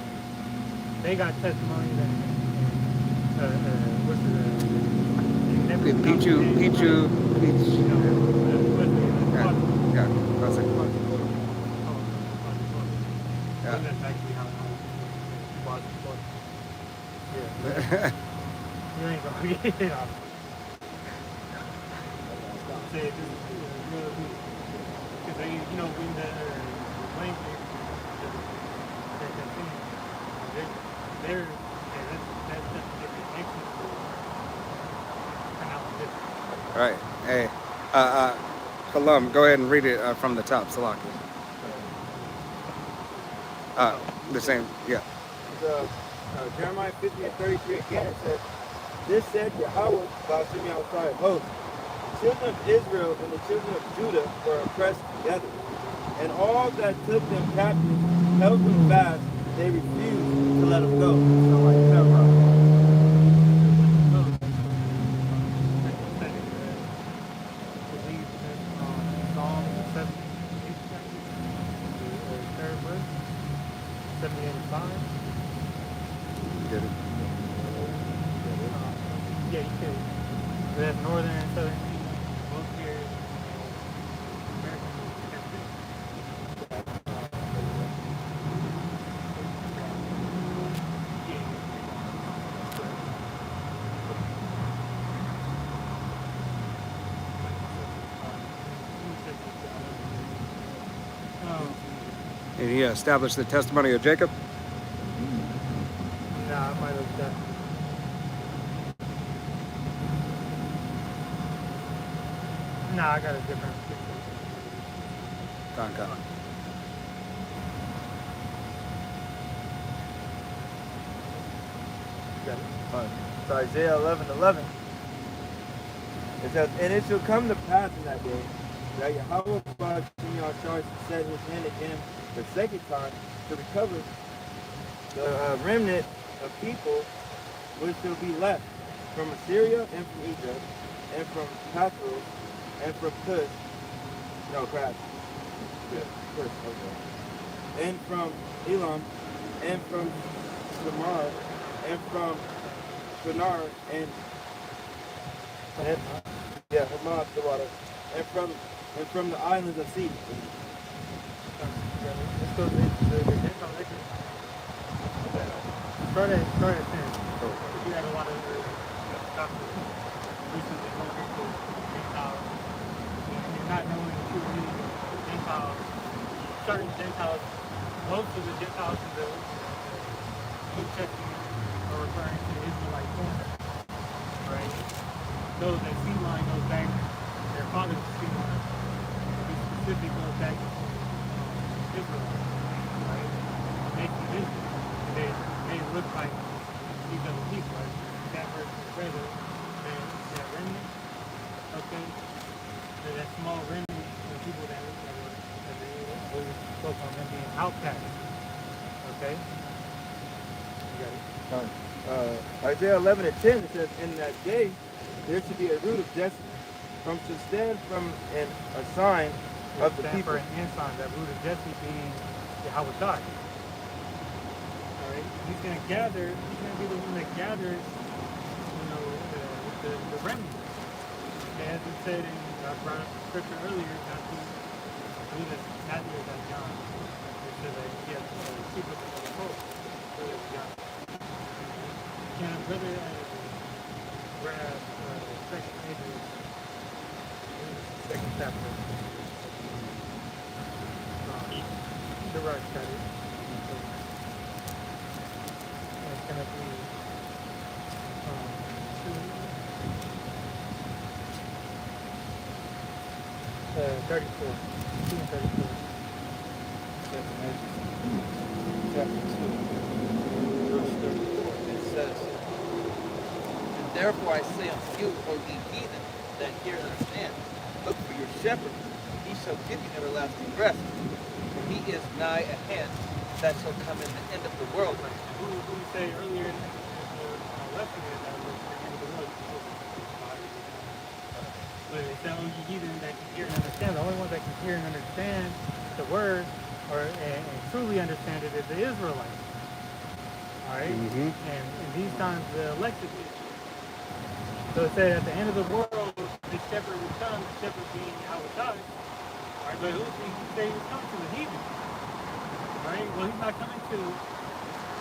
They got testimony that, what's the, Pichu. Yeah. That's it. Yeah. That's actually how it was. Yeah. You ain't gonna get it off. Say this is real good. Because they, when the language, they're that's a different exit for kind of different. All right. Hey, Kalam, go ahead and read it from the top, Salaki. The same, yeah. Jeremiah 50 and 33 again, it says, this said Yahweh Ba'ashem Yahushai of hosts. The children of Israel and the children of Judah were oppressed together. And all that took them captive held them fast. They refused to let them go. So like Pharaoh. Get it. Yeah, you could. We have northern and southern kingdom, both here in America. And he established the testimony of Jacob. Nah, I might have done. Nah, I got a different picture. Con. You got it. So Isaiah 11:11. It says, and it shall come to pass in that day that Yahweh Ba'ashem Yahushai set his hand again the second time to recover the remnant of people which shall be left from Assyria and from Egypt and from Pathros and from Cush. No, crap. Yeah, Cush, okay. And from Elam and from Shamar and from Shinar and Hamad, the water, and from the islands of sea. Let's go to the Gentile record. Start at 10. You had a lot of doctors. recently going into Gentiles and not knowing the true meaning of Gentiles. Certain Gentiles, most of the Gentiles in the New Testament are referring to Israelite foreigners, right? Those that sea line goes back, their father's sea line, to be specific, goes back to Israel, right? Making Israel. And they look like these other people, right? That verse is rather that remnant, okay? That small remnant of people that we spoke on them being outcasts, okay? You got it. Isaiah 11 and 10, it says, in that day, there should be a root of Jesse, to stand from a sign of the Stand people. for an ensign, that root of Jesse being Yahweh God. All right, he's going to gather. He's going to be the one that gathers, the remnant. As it said in I brought up the scripture earlier, not to do this Matthew or that John. It says that he has the secrets of the soul. So it's John. Can brother grab second Ezra, second chapter. The right study. It's going to be 34. 2 and 34. Chapter 2, verse 34. It says, and therefore I say unto you, O ye heathen, that hear and understand, look for your shepherd, he shall give you everlasting rest, for he is nigh at hand, that shall come in the end of the world. Who we say earlier in the lesson is that we're the end of the world. But it's the only heathen that can hear and understand. The only one that can hear and understand the word and truly understand it is the Israelites. All right? Mm-hmm. And in these times, the elected people. So it said at the end of the world, the shepherd will come, the shepherd being Yahweh God. All right, but who did he say he was coming to? The heathen. All right? Well, he's not coming to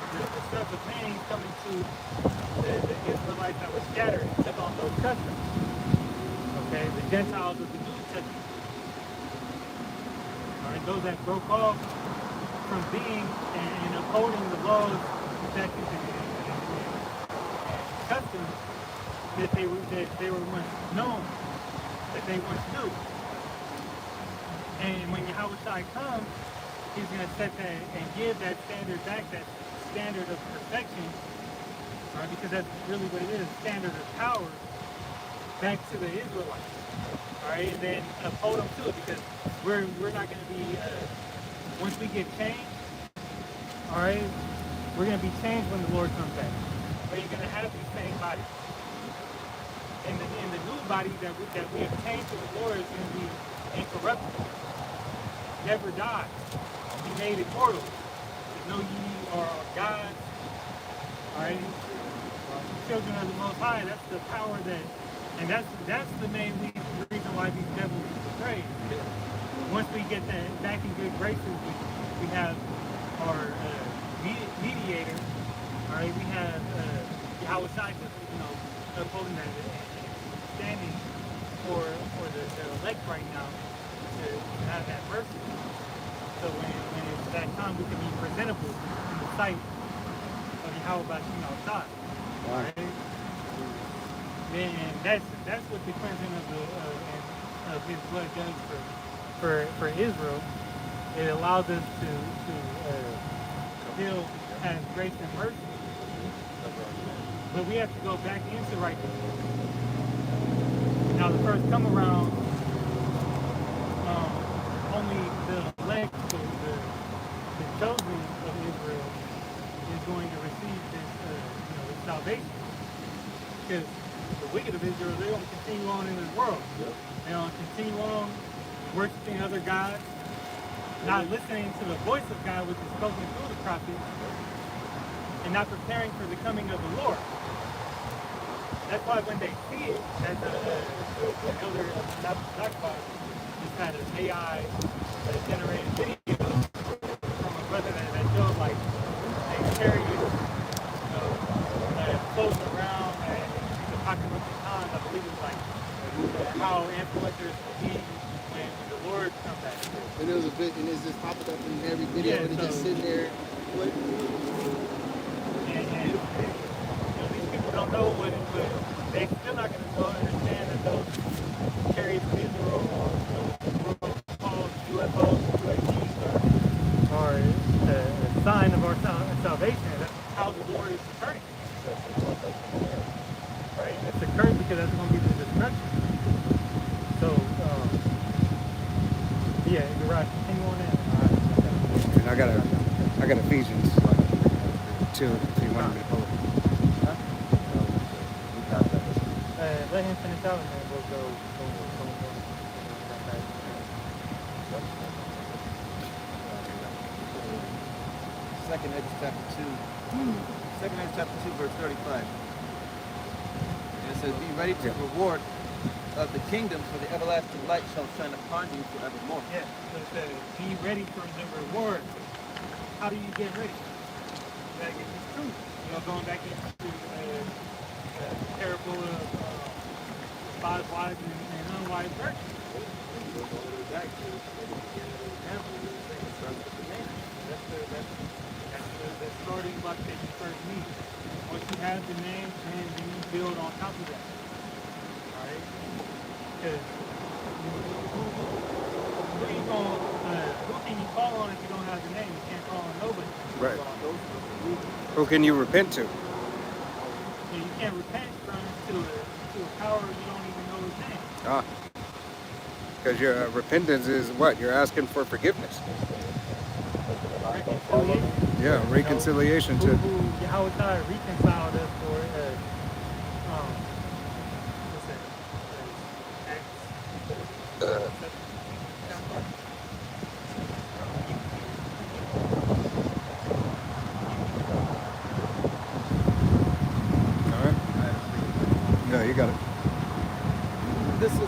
the sons of man, he's coming to the Israelites that were scattered on those customs. Okay, the Gentiles of the New Testament. All right, those that broke off from being and upholding the laws, statutes, and customs that they were once known, that they once knew. And when Yahweh comes, he's going to set that and give that standard back, that standard of perfection, all right, because that's really what it is, standard of power, back to the Israelites, all right, and then uphold them to it, because we're not going to be, once we get changed, all right, we're going to be changed when the Lord comes back, but you're going to have these same bodies. And the new body that we obtain to the Lord is going to be incorruptible, never die, be made immortal, to know ye are gods, all right, children of the Most High. That's the power that. And that's the main reason why these devils betray. Once we get that back in good graces, we have our mediator. All right, we have Yahweh Shai, upholding that and standing for the elect right now to have that mercy. So when it's that time, we can be presentable in the sight of Yahweh Shai. All right. And that's what the cleansing of his blood does for Israel. It allows us to still have grace and mercy, but we have to go back into righteousness. Now the first come around, only the elect, the chosen of Israel, is going to receive this salvation, because the wicked of Israel, they're going to continue on in this world. Yep. They're going to continue on worshiping other gods, not listening to the voice of God, which is spoken through the prophets, and not preparing for the coming of the Lord. That's why when they see it, as the elder talked about, just had an AI generated video from a brother that showed like a chariot floating around. Apocalyptic times, I believe it was like characters will be when the Lord comes back. And there was a bit, and it's just popping up in every video, Yeah, and it's just so- sitting there. What? And these people don't know what it was. They still not going to go understand that those chariots of Israel were called UFOs, UAPs, or a sign of our salvation. That's how the Lord is returning. Right? It's a curse because that's going to be the destruction. So, yeah, you're right. Continue on in. And I got Ephesians 2 if you want me to pull it. Let him finish out and then we'll go. Second Ezra chapter 2. Second Ezra chapter 2, verse 35. And it says, be ready to the reward of the kingdom, for the everlasting light shall shine upon you forevermore. Yeah, so it says, be ready for the reward. How do you get ready? You gotta get this truth. You know, going back into the parable of five wise and unwise virgins. That's the starting block that you first need. Once you have the name, then you build on top of that. Alright? Because who can you call on if you don't have the name? You can't call on nobody. Right. Who can you repent to? And you can't repent from to a power you don't even know his name. Ah. Because your repentance is what? You're asking for forgiveness. Reconciliation. Yeah, reconciliation to. Who Yahweh God reconciled us for what's that? Acts. All right. No, you got it. This is the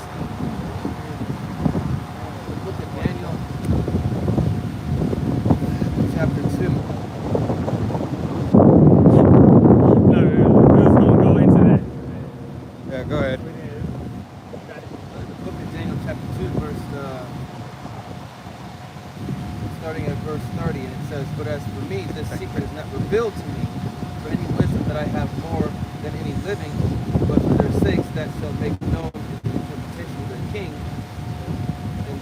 book of Daniel, chapter 2. No, we're just gonna go into that. Yeah, go ahead. The book of Daniel, chapter 2, starting at verse 30, and it says, but as for me, this secret is not revealed to me, for any wisdom that I have more than any living, but for their sakes that shall make known the interpretation of their king, and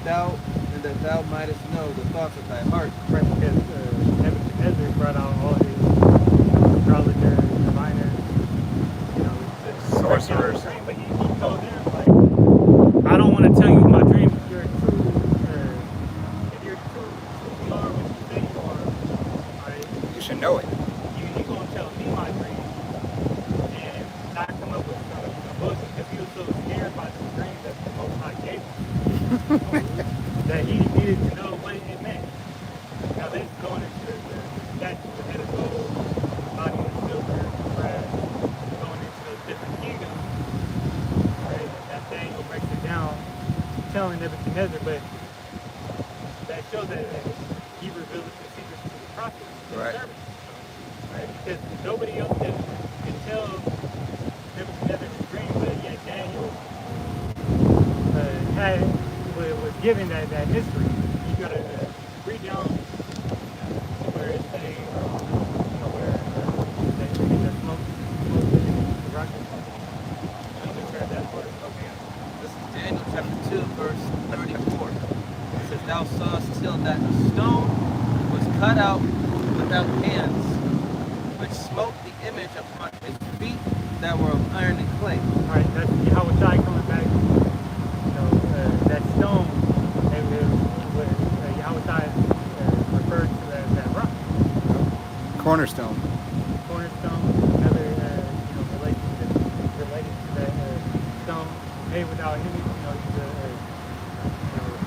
that thou mightest know the thoughts of thy heart. Right, because Nebuchadnezzar brought out all his astrologers, diviners, Sorcerers. But he told them, like, I don't want to tell you my dream if you're true, if you're true, you are what you say you are, right? You should know it. You're going to tell me my dream and not come up with some bullshit because he was so scared by the dream that the Most High gave him that he needed to know what it meant. Now this is going into the statue, the head of gold, the body of silver, brass, going into those different kingdoms. Right? That Daniel breaks it down, telling Nebuchadnezzar, but that shows that he revealed the secrets to the prophets, to the Right. servants. Right? Because nobody else can tell Nebuchadnezzar's dream, but yet Daniel was given that mystery. You gotta read down where it say, where the smoke the rocket. That part. Okay. This is Daniel chapter 2, verse 34. It says, thou sawest till that the stone was cut out without hands, which smote the image upon his feet that were of iron and clay. Alright, that's Yahweh Shai coming back. That stone, Yahweh Shai referred to as that rock. Cornerstone. Cornerstone, another relationship related to that stone made without him. He's a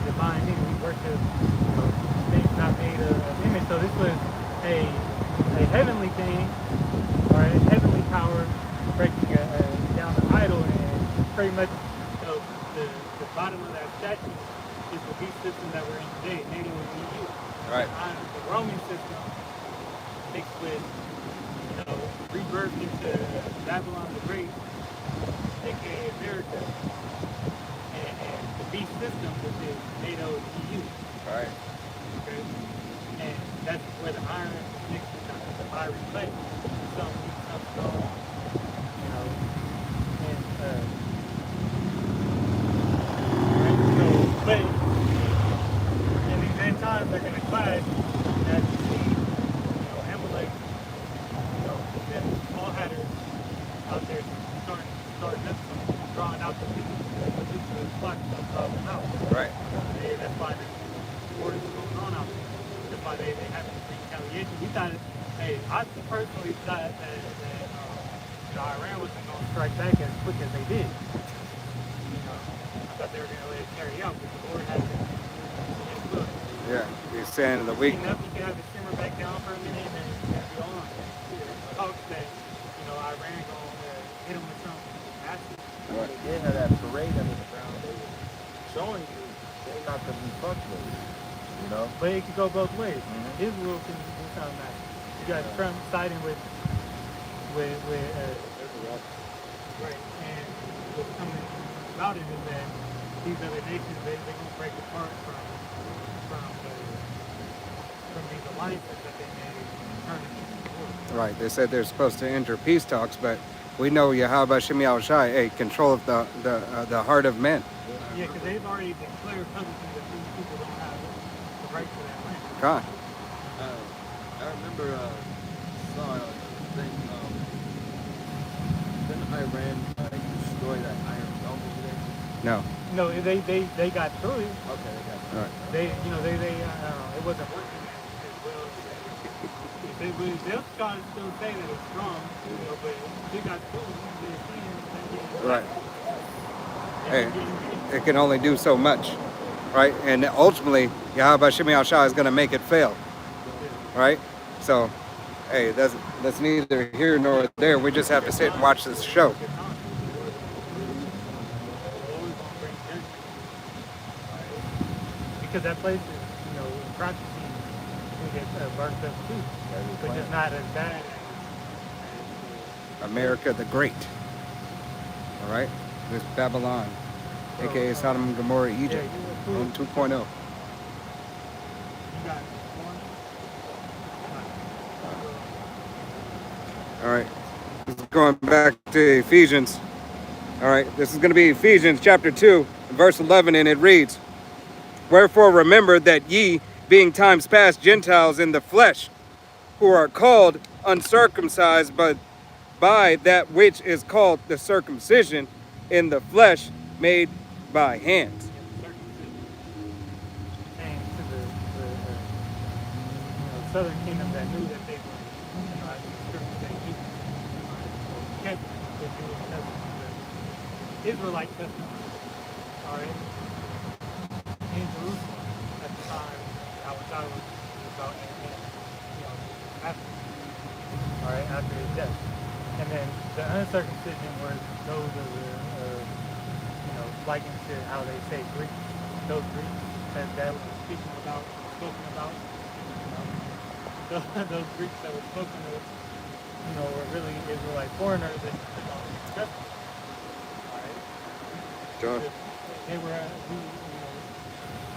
divine thing. We worship things not made of image. So this was a heavenly thing, or a heavenly power breaking down an idol, and pretty much the bottom of that statue is the beast system that we're in today, NATO and EU. Right. The Roman system mixed with, rebirth into Babylon the Great, aka America, and beast system, which is NATO EU. Right. Okay? And that's where the iron is mixed with the fiery clay. Some wheat, some stone, you know, and right? So, but in these end times, they're going to clash as you see, you know, Amalek, you know, them all hatters out there starting up, drawing out the people, the flock to draw them out. Right. That's why the war is going on out there. That's why they have this retaliation. We thought, hey, I personally thought that Iran wasn't going to strike back as quick as they did. You know, I thought they were going to let it carry out, but the Lord has his will. Yeah. He's saying the week. Enough, you can have it simmer back down for a minute and then go on. Talks that, you know, Iran going to hit them with something massive. Right. They did have that parade under the ground. They were showing you they're not to be fucked with. You know? But it could go both ways. Mhm. Israel can do something massive. You got Trump siding with right, and what's coming about it is that these other nations they're gonna break apart from these alliances that they made and turn into war. Right. They said they're supposed to enter peace talks, but we know Yahweh Shemi Al Shai, hey, control of the heart of men. Yeah, because they've already declared publicly that these people don't have the right to that land. God. I remember saw a thing. Didn't Iran destroy that iron dome over there? No. No, they got through it. Okay, they got it. All right. They it wasn't working as well. They'll try to still say that it's strong, you know, but they got through it. Right. Hey, it can only do so much, right? And ultimately, Yahweh Shemi Al Shai is going to make it fail, right? So, hey, that's neither here nor there. We just have to sit and watch this show. Because that place is, you know, in prophecy, it gets burnt up too, but just not as bad as America the Great. All right? This Babylon, aka Sodom and Gomorrah, Egypt, on 2.0. You got All right. This is going back to Ephesians. All right. This is going to be Ephesians chapter 2, verse 11, and it reads, "Wherefore remember that ye, being times past Gentiles in the flesh, who are called uncircumcised, but by that which is called the circumcision in the flesh made by hands." and to the southern kingdom that knew that they were, you know, as the scripture say, kept the Jewish customs, the Israelite customs, all right, in Jerusalem at the time Awatara was about, and you know, after, all right, after his death. And then the uncircumcision was those of the, you know, likened to how they say Greeks, those Greeks that was spoken about, those Greeks that were spoken of, you know, were really Israelite foreigners that took on these customs. All right. Sure. They were, you know,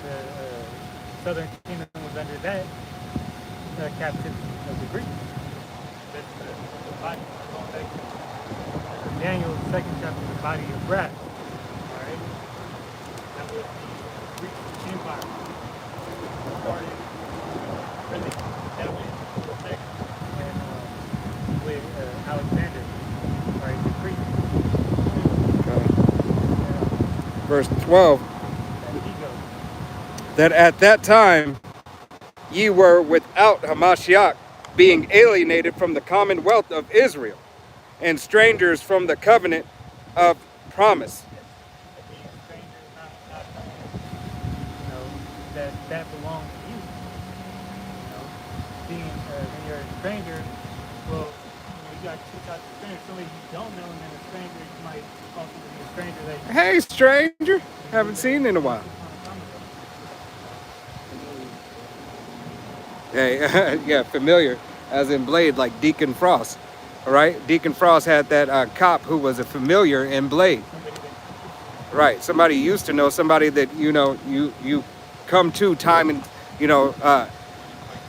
the southern kingdom was under that captivity of the Greeks. That's the body, going back to Daniel, the second chapter, the body of brass. All right. That was the Greek Empire. Started really that way and with Alexander, right, the Greek. Verse 12, that at that time ye were without Hamashiach, being alienated from the commonwealth of Israel, and strangers from the covenant of promise. Being strangers, not you know, that belongs to you. You know, being when you're a stranger, well, you got two types of strangers. Somebody you don't know, and then a stranger you might also be a stranger that you Hey, stranger, haven't seen in a while. Hey, yeah, familiar, as in Blade, like Deacon Frost. All right, Deacon Frost had that cop who was a familiar in Blade. Right. Somebody you used to know, somebody that you come to time and you know uh,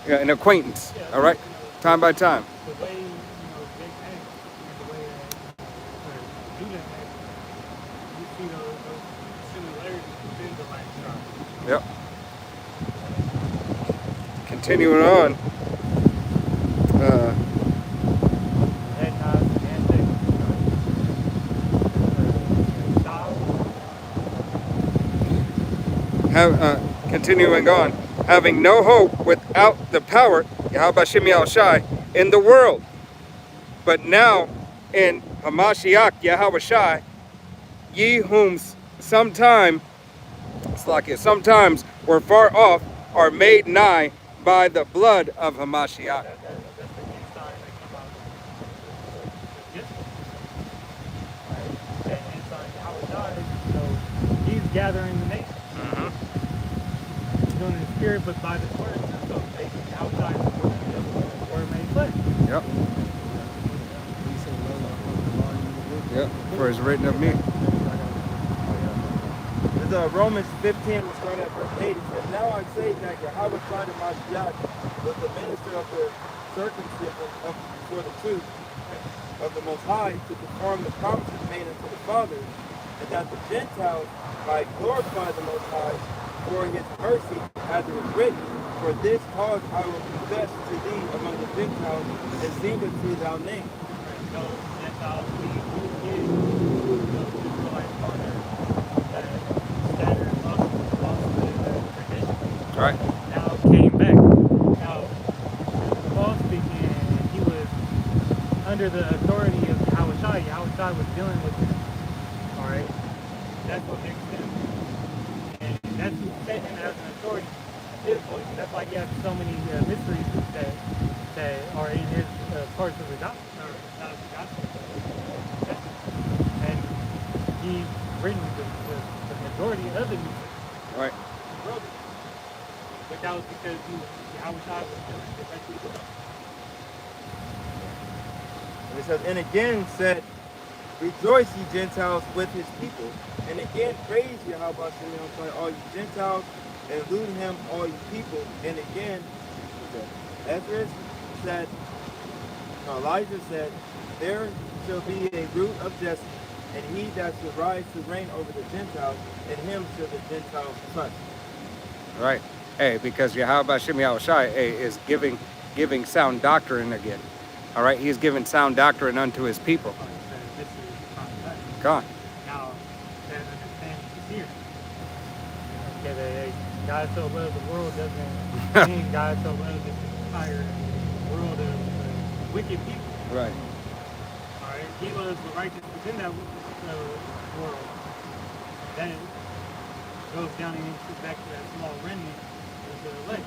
an acquaintance. Yeah, All right, you know, time by time. the way, Jake acts and the way that, or Judah acts, you see those similarities within the lifestyle. Yep. Continuing on. And Continuing on, having no hope without the power, Yahweh Shem Shai, in the world. But now in Hamashiach Yahweh Shai, ye whom sometime, it's like it, sometimes were far off, are made nigh by the blood of Hamashiach. that's the end sign that come out of the Gentiles. Right? That end sign, Yahweh Shai, he's gathering the nation. He's doing it in spirit, but by the word. So basically, Yahweh Shai is the word made flesh. Yep. He said, "Lo, I come to law you with Yep. For it's written of me. This is Romans 15, we'll start at verse 8. It says, Now I say that Yahweh Shai Mashiach was the minister of the circumcision for the truth of the Most High to perform the promises made unto the fathers, and that the Gentiles might glorify the Most High for his mercy, as it is written, For this cause I will confess to thee among the Gentiles, and sing unto thy name. Those Gentiles being those Israelites that scattered lost the tradition. Right. Now came back. Now, Paul speaking, he was under the authority of Yahweh Shai. Yahweh Shai was dealing with him. All right? That's what makes him. And that's who set him as an authority. His voice. That's why he has so many mysteries that are in his parts of the gospel, or not of the gospel. And he's written the majority of the New Testament. Right. He wrote it. But that was because Yahweh Shai was dealing directly with him. And it says, And again said, Rejoice, ye Gentiles, with his people. And again praise Yahweh Shem all you Gentiles, and elude him, all you people. And again, Ezra said, Elijah said, There shall be a root of Jesse, and he that shall rise to reign over the Gentiles, and him shall the Gentiles trust. Right. Hey, because Yahweh Shem Shai is giving sound doctrine again. All right. He's giving sound doctrine unto his people. This is prophetic. God. Now, that understanding is here. Okay, that God so loved the world doesn't mean God so loved this entire world of wicked people. Right. All right, he loves the righteous within that world. Then it goes down and back to that small remnant of the elect.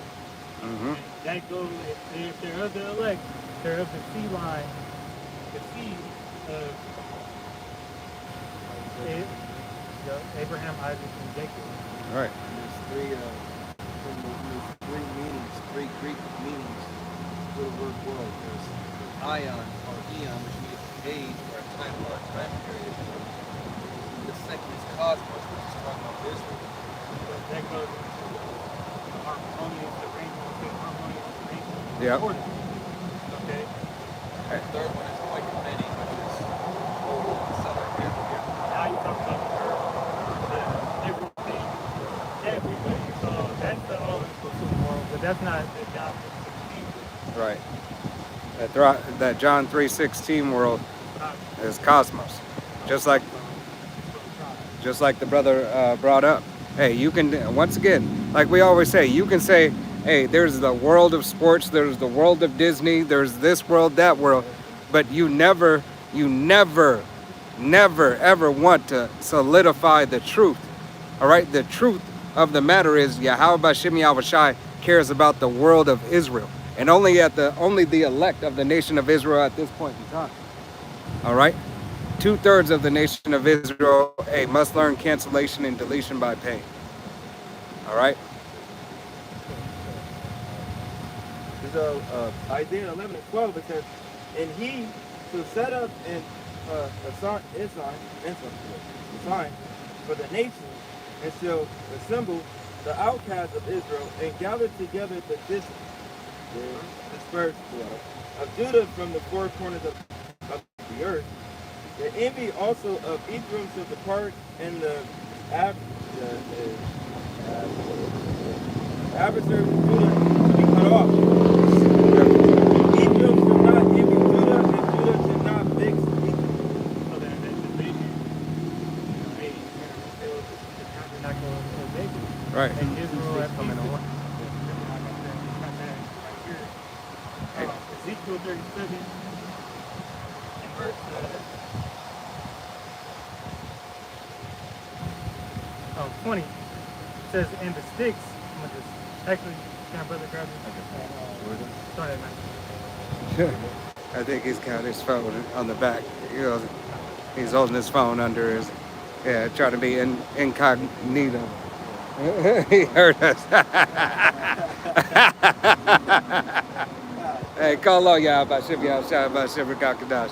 Mm-hmm. And that goes, if they're of the elect, they're of the seed line, the seed of Abraham, Isaac, and Jacob. Right. And there's three meanings, three Greek meanings for the word world. There's ion or eon, which means age or a time or a time period. The second is cosmos, which is talking about Israel. But that goes into the harmonious arrangement, Yep. order. Okay? The third one is like many, which is southern hemisphere. Now you talk about the earth, everything, everybody. So that's the all-inclusive world, but that's not the job of the Right. That John 3:16 world is cosmos, just like the brother brought up. Hey, you can, once again, like we always say, you can say, hey, there's the world of sports, there's the world of Disney, there's this world, that world, but you never, ever want to solidify the truth. All right, the truth of the matter is Yahweh Shem Shai cares about the world of Israel, and only the elect of the nation of Israel at this point in time. All right, 2/3 of the nation of Israel, hey, must learn cancellation and deletion by pain. All right. This is Isaiah 11:12. It says, And he shall set up a sign, for the nations, and shall assemble the outcasts of Israel, and gather together the dispersed of Judah from the four corners of the earth. The envy also of Ephraim shall depart, and the adversaries of Judah shall be cut off. Ephraim shall not envy Judah, and Judah shall not vex Ephraim. So then the division, hey, they're not going to make it. Right. And Israel has coming on. Ezekiel 37 and verse 20 says, and the sticks, I'm gonna just actually, can brother grab it? Start at 19. I think he's got his phone on the back. You know, he's holding his phone under his, yeah, trying to be incognito. He heard us. Hey, call on y'all about Shib y'all shout about Shibber Kakadash.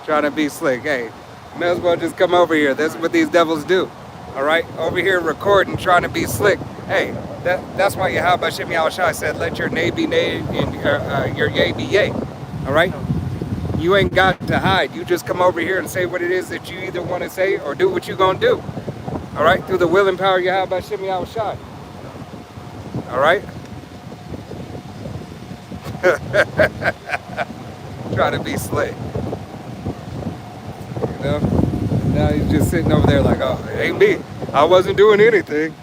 Trying to be slick. Hey, may as well just come over here. That's what these devils do. All right, over here recording, trying to be slick. Hey, that's why Yahweh Shem Yahushua said, let your nay be nay and your yea be yea. All right? You ain't got to hide. You just come over here and say what it is that you either want to say or do what you're going to do. All right? Through the will and power of Yahweh Shem Yahushua. All right? Try to be slick. You know? Now he's just sitting over there like, oh, it ain't me. I wasn't doing anything.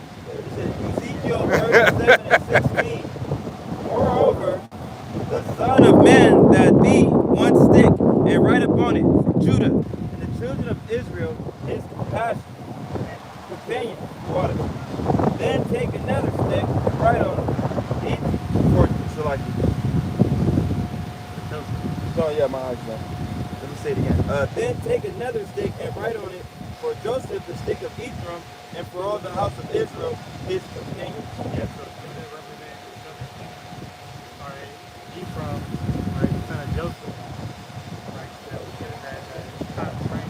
Ezekiel 37 and 16. Moreover, the Son of Man that be one stick, and write upon it, Judah, and the children of Israel, his compassion, companion, water. Then take another stick, and write on it, for Salaki. Oh yeah, my eyes now. Let me say it again. Then take another stick and write on it, for Joseph, the stick of Ephraim, and for all the house of Israel, his companions. Yeah, so Judah represents the southern kingdom. All right, Ephraim, all right, the son of Joseph. All right, that we could have had top rank.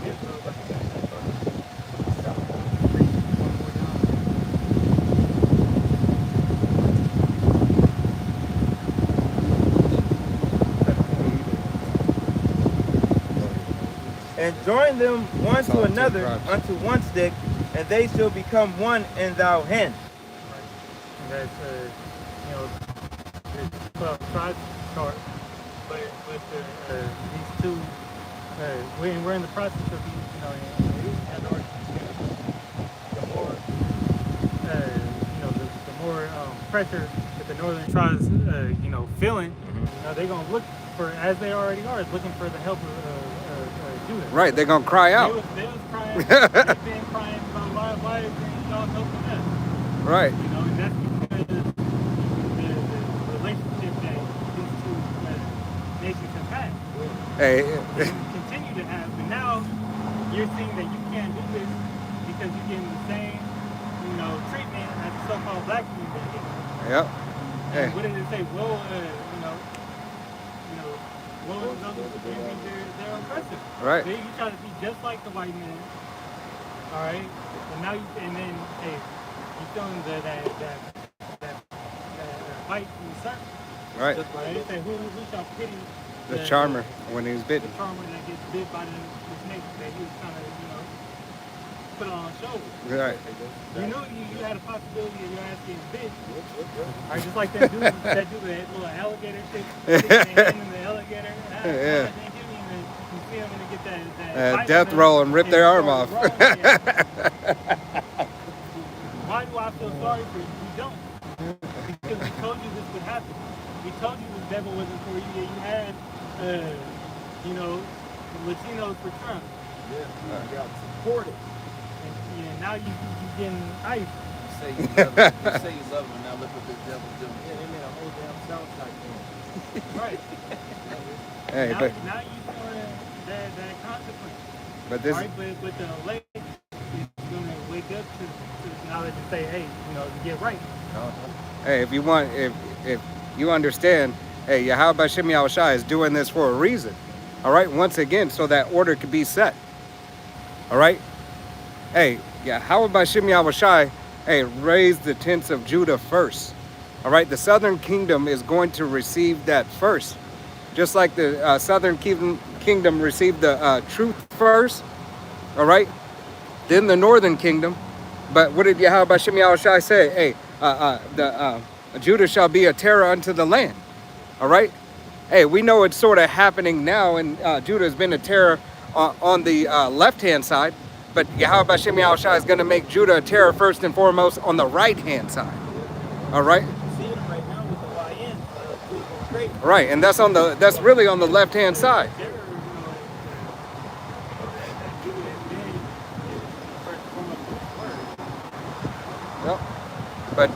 Israel represents the northern kingdom. Read one more down. And join them one to another tribes. unto one stick, and they shall become one in thou hand. Right. And that's, you know, there's 12 tribes to start, but these two, we're in the process of these, you know, in order the more, you know, the more pressure that the northern tribes, you know, feeling, you know, they're going to look for, as they already are, looking for the help of Judah. Right, they're going to cry out. They was crying, they've been crying about why isn't y'all helping us? Right. You know, and that's because the relationship that these two nations have had. Hey, They continue to have, but now you're seeing that you can't do this because you're getting the same, you know, treatment as the so-called black community getting. yep. And Hey, what did it say? Well, well, they're oppressive. right. You try to be just like the white man, all right? And now and then, hey, you feeling that fight in the sun. Right. Right? They say, who shall pity The charmer when he was the bitten. charmer that gets bit by the snake that he was trying to, you know, put on his shoulder. Right. You knew you had a possibility of your ass getting bit. All right, just like that dude, that little alligator shit, in the alligator. Yeah. You see him and get that bite Death on him, roll and rip their arm roll off. wrong, yeah. Why do I feel sorry for you? We don't. Because we told you this would happen. We told you this devil wasn't for you. You had, you know, Latinos for Trump. Yeah, you got supported. And now you getting ice. You say you love him. You say you love him, and now look what this devil's doing. Yeah, they made a whole damn south side thing. Right. Hey, now, but now you feeling that consequence. but this All right, but the elect is going to wake up to the knowledge and say, hey, you know, get right. hey, if you want, if you understand, hey, Yahweh Shem Yahushua is doing this for a reason. All right, once again, so that order could be set. All right. Hey, yeah, how about Shimei Awashai? Hey, raise the tents of Judah first. All right, the southern kingdom is going to receive that first. Just like the southern kingdom received the truth first. All right, then the northern kingdom. But what did Yahweh Shimei Awashai say? Hey, Judah shall be a terror unto the land. All right. Hey, we know it's sort of happening now, and Judah has been a terror on the left-hand side. But Yahweh Shimei Awashai is going to make Judah a terror first and foremost on the right-hand side. All right. See it right now with the YN. Great. Right, and that's really on the left-hand side. Yep. But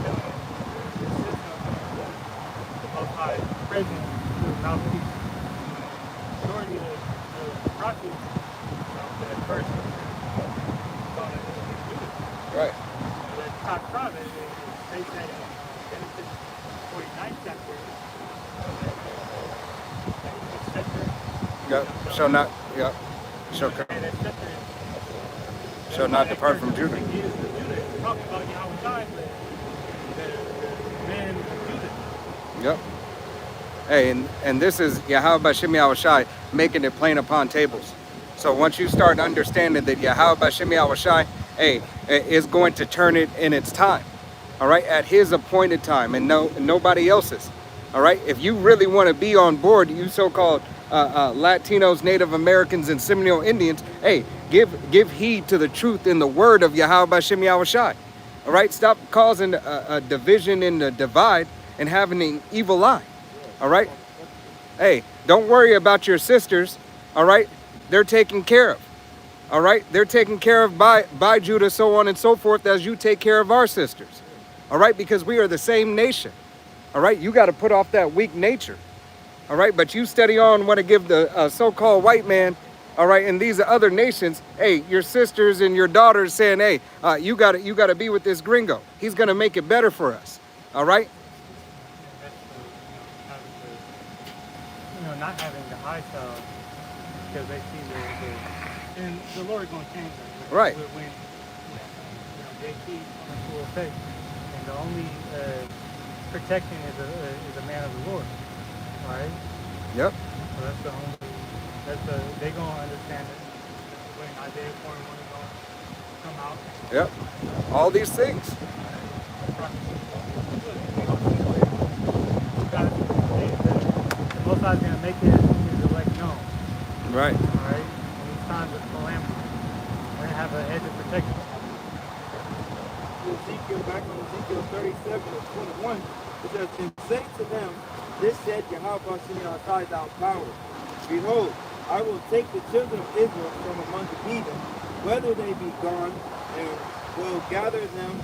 right. Top tribe, they say Genesis 49 chapter. Yep. Shall not. Yep. Shall not depart from Judah. Talking about Yahweh, the man of Judah. Yep. Hey, and this is Yahweh Shimei Awashai making it plain upon tables. So once you start understanding that Yahweh Shimei Awashai, hey, is going to turn it in its time, all right, at his appointed time, and nobody else's, all right. If you really want to be on board, you so-called Latinos, Native Americans, and Seminole Indians, hey, give heed to the truth in the word of Yahweh Shimei Awashai, all right. Stop causing a division and a divide and having an evil eye, all right. Hey, don't worry about your sisters, all right. They're taken care of. All right, they're taken care of by Judah, so on and so forth, as you take care of our sisters. All right, because we are the same nation. All right, you got to put off that weak nature. All right, but you steady on want to give the so-called white man, all right, and these other nations, hey, your sisters and your daughters saying, hey, you got to be with this gringo. He's gonna make it better for us. All right. Not having the high style because they see and the Lord going to change them. Right. When they keep on full effect, and the only protection is a man of the Lord. All right. Yep. So that's the only. They gonna understand it when Isaiah 41 is gonna come out. Yep. All these things. The Most High is gonna make his elect known. Right. All right. In these times of calamity, we're gonna have an edge of protection. Ezekiel, back on Ezekiel 37 and 21, it says, and say to them, this said Yahweh Shimei Awashai thou power. Behold, I will take the children of Israel from among the heathen, whether they be gone, and will gather them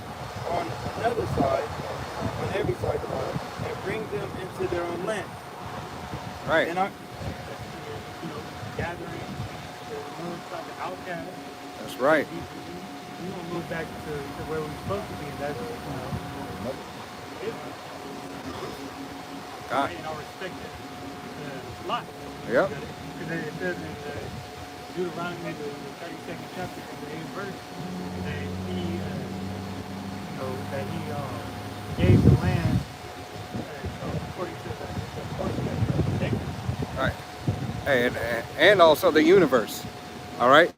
on another side, on every side, and bring them into their own land. Right. And I, Gathering, like the outcast. That's right. We want to move back to where we're supposed to be, and that's, Israel. God. In our respected lot. Yep. Because it says in Deuteronomy, the 32nd chapter, the 8th verse, that he gave the land according to the Right. Hey, and also the universe. All right.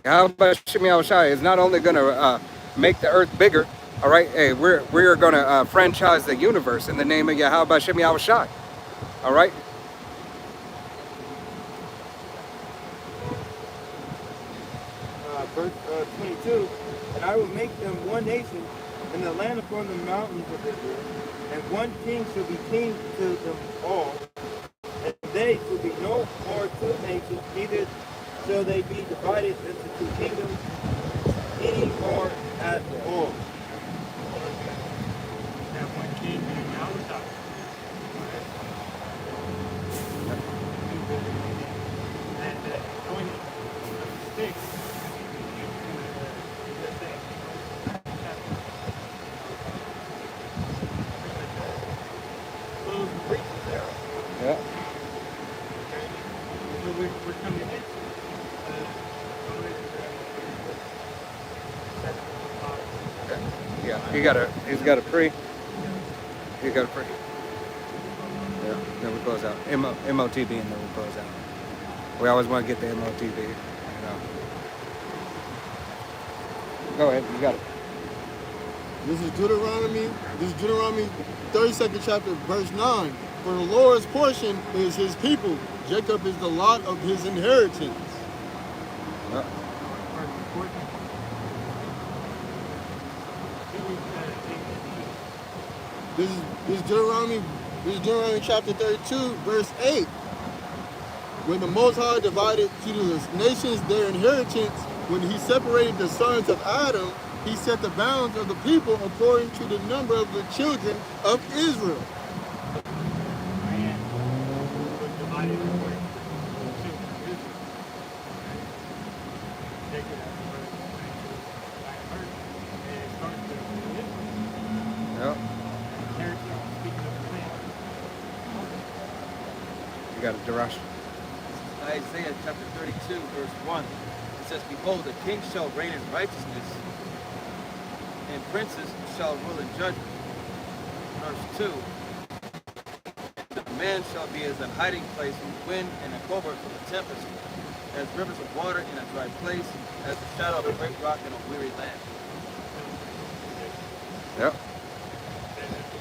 Yahweh Shimei Awashai is not only going to make the earth bigger. All right. Hey, we're going to franchise the universe in the name of Yahweh Shimei Awashai. All right. Verse 22, and I will make them one nation in the land upon the mountains of Israel, and one king shall be king to them all, and they shall be no more two nations, neither shall they be divided into two kingdoms any more at all. That one king being Yahweh. And the anointing of the stick. Yeah. So we're coming in. He's got a pre. He got a pre. Yeah. Then we close out. MOTB and then we close out. We always want to get the MOTB. You know. Go ahead. You got it. This is Deuteronomy 32nd chapter, verse 9. For the Lord's portion is his people. Jacob is the lot of his inheritance. Yeah. This is Deuteronomy chapter 32, verse 8. When the Most High divided to the nations their inheritance, when he separated the sons of Adam, he set the bounds of the people according to the number of the children of Israel. Man was divided according to the children of Israel. Jacob has the first and it starts with Israel. Yep. Inheritance, speaking of the land. You got it, Jarash. Isaiah chapter 32, verse 1. It says, Behold, the king shall reign in righteousness, and princes shall rule in judgment. Verse 2. The man shall be as a hiding place from wind and a covert from the tempest, as rivers of water in a dry place, as the shadow of a great rock in a weary land. Yep.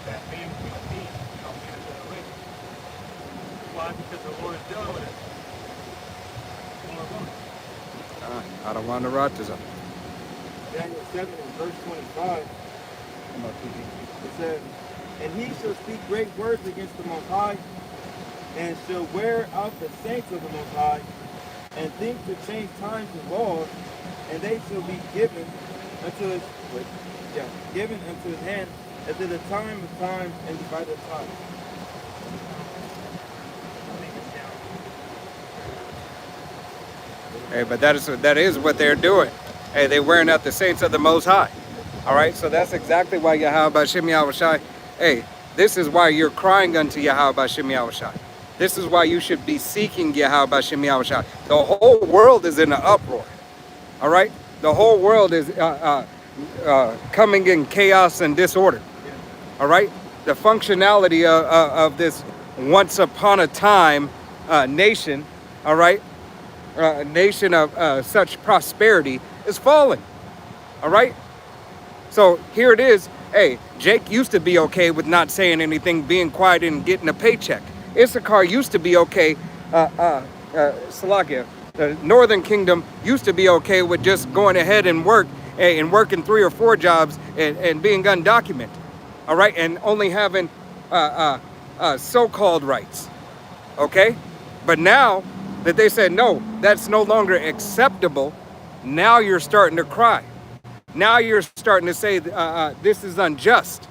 That man we see, I'll get it away. Why? Because the Lord is dealing with us. I don't want to rot this up. Daniel 7 and verse 25, it says, And he shall speak great words against the Most High, and shall wear out the saints of the Most High, and think to change times and laws, and they shall be given unto his hand until the time of time and divided time. Hey, but that is what they're doing. Hey, they're wearing out the saints of the Most High. All right, so that's exactly why Yahweh B'Shem Yahushai. Hey, this is why you're crying unto Yahweh B'Shem Yahushai. This is why you should be seeking Yahweh B'Shem Yahushai. The whole world is in an uproar. All right, the whole world is coming in chaos and disorder. All right, the functionality of this once upon a time nation. All right. A nation of such prosperity is falling. All right. So here it is. Hey, Jake used to be okay with not saying anything, being quiet and getting a paycheck. Issachar used to be okay. Salakia, the Northern Kingdom used to be okay with just going ahead and working 3 or 4 jobs and being undocumented. All right. And only having so-called rights. Okay. But now that they said, no, that's no longer acceptable, now you're starting to cry. Now you're starting to say, this is unjust.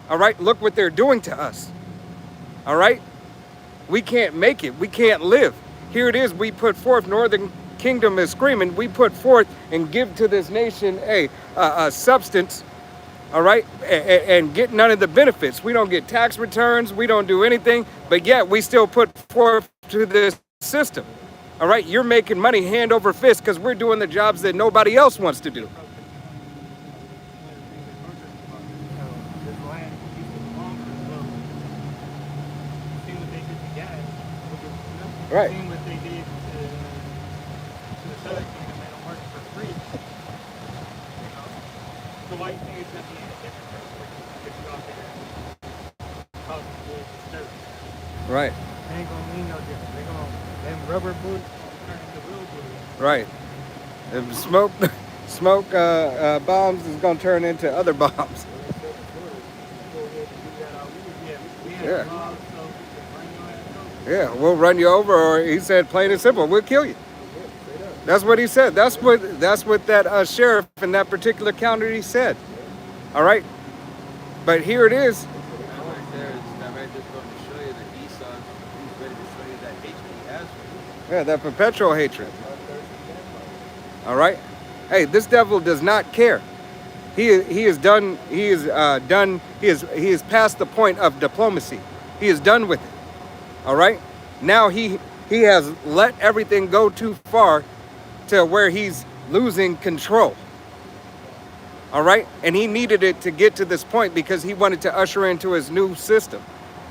All right, look what they're doing to us. All right, we can't make it. We can't live. Here it is. We put forth, Northern Kingdom is screaming, we put forth and give to this nation a substance, all right, and get none of the benefits. We don't get tax returns. We don't do anything, but yet we still put forth to this system. All right, you're making money hand over fist because we're doing the jobs that nobody else wants to do. Right. Seeing what they did to the Southern Kingdom, they don't work for free. You know? So why do you think it's going to be any different if you go out there and cause disturbance? Right. They ain't gonna mean no different. They gonna them rubber boots turn into real boots. Right. If smoke bombs is gonna turn into other bombs. Yeah. Yeah, we'll run you over, or he said plain and simple, we'll kill you. That's what he said. That's what that sheriff in that particular county said. All right. But here it is. Yeah, that perpetual hatred. All right. Hey, this devil does not care. He is done. He is past the point of diplomacy. He is done with it. All right. Now he has let everything go too far to where he's losing control. All right. And he needed it to get to this point because he wanted to usher into his new system.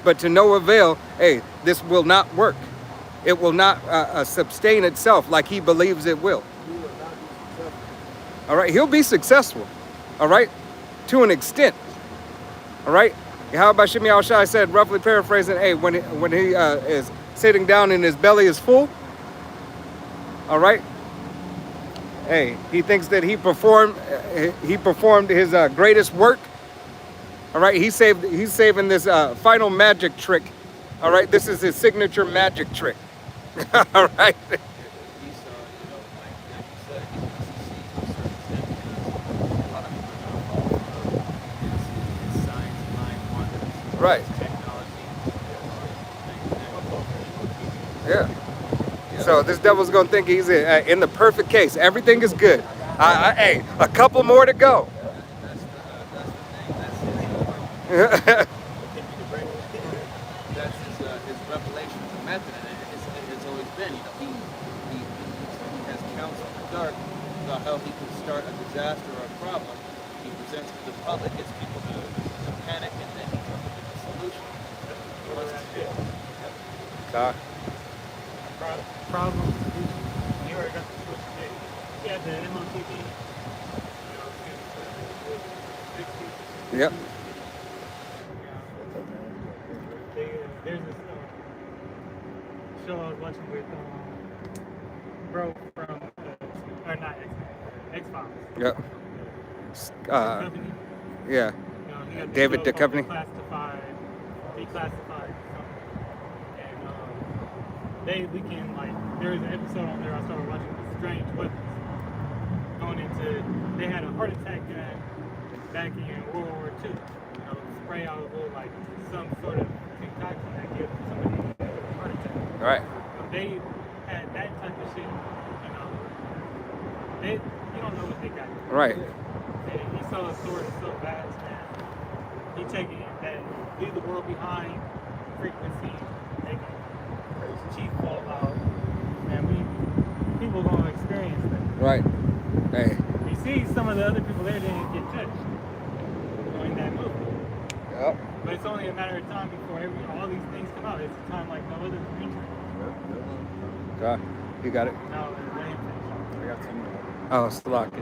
But to no avail, hey, this will not work. It will not sustain itself like he believes it will. All right. He'll be successful. All right. To an extent. All right. How about Shimei Al-Shai said, roughly paraphrasing, hey, when he is sitting down and his belly is full, all right, hey, he thinks that he performed his greatest work. All right, he's saving this final magic trick. All right, this is his signature magic trick. All right. Right. Yeah. So this devil's gonna think he's in the perfect case. Everything is good. Hey, a couple more to go. That's his revelation of the method, and it's always been, he has counsel in the dark about how he can start a disaster or a problem. He presents to the public, gets people to panic, and then he comes up with a solution. Problem. You already got the switch. Yeah, the MOTV. Yep. There's this show I was watching with bro from or not X-Files. Yep. Company. Yeah. You know, he had David the Duchovny. Declassified something. And we can, like, there was an episode on there I started watching with Strange Weapons. Going into, they had a heart attack guy back in World War II. You know, spray out a little, like, some sort of concoction that gives somebody a heart attack. All right. They had that type of shit, you know. You don't know what they got. Right. He saw a sword so fast, man. He taking that, leave the world behind, frequency, making cheap fall out. Man, people gonna experience that. Right. Hey. You see some of the other people there didn't get touched during that movie. Yep. But it's only a matter of time before all these things come out. It's a time like no other creature. God, you got it. No, they ain't finished. I got some more. Oh, it's locked.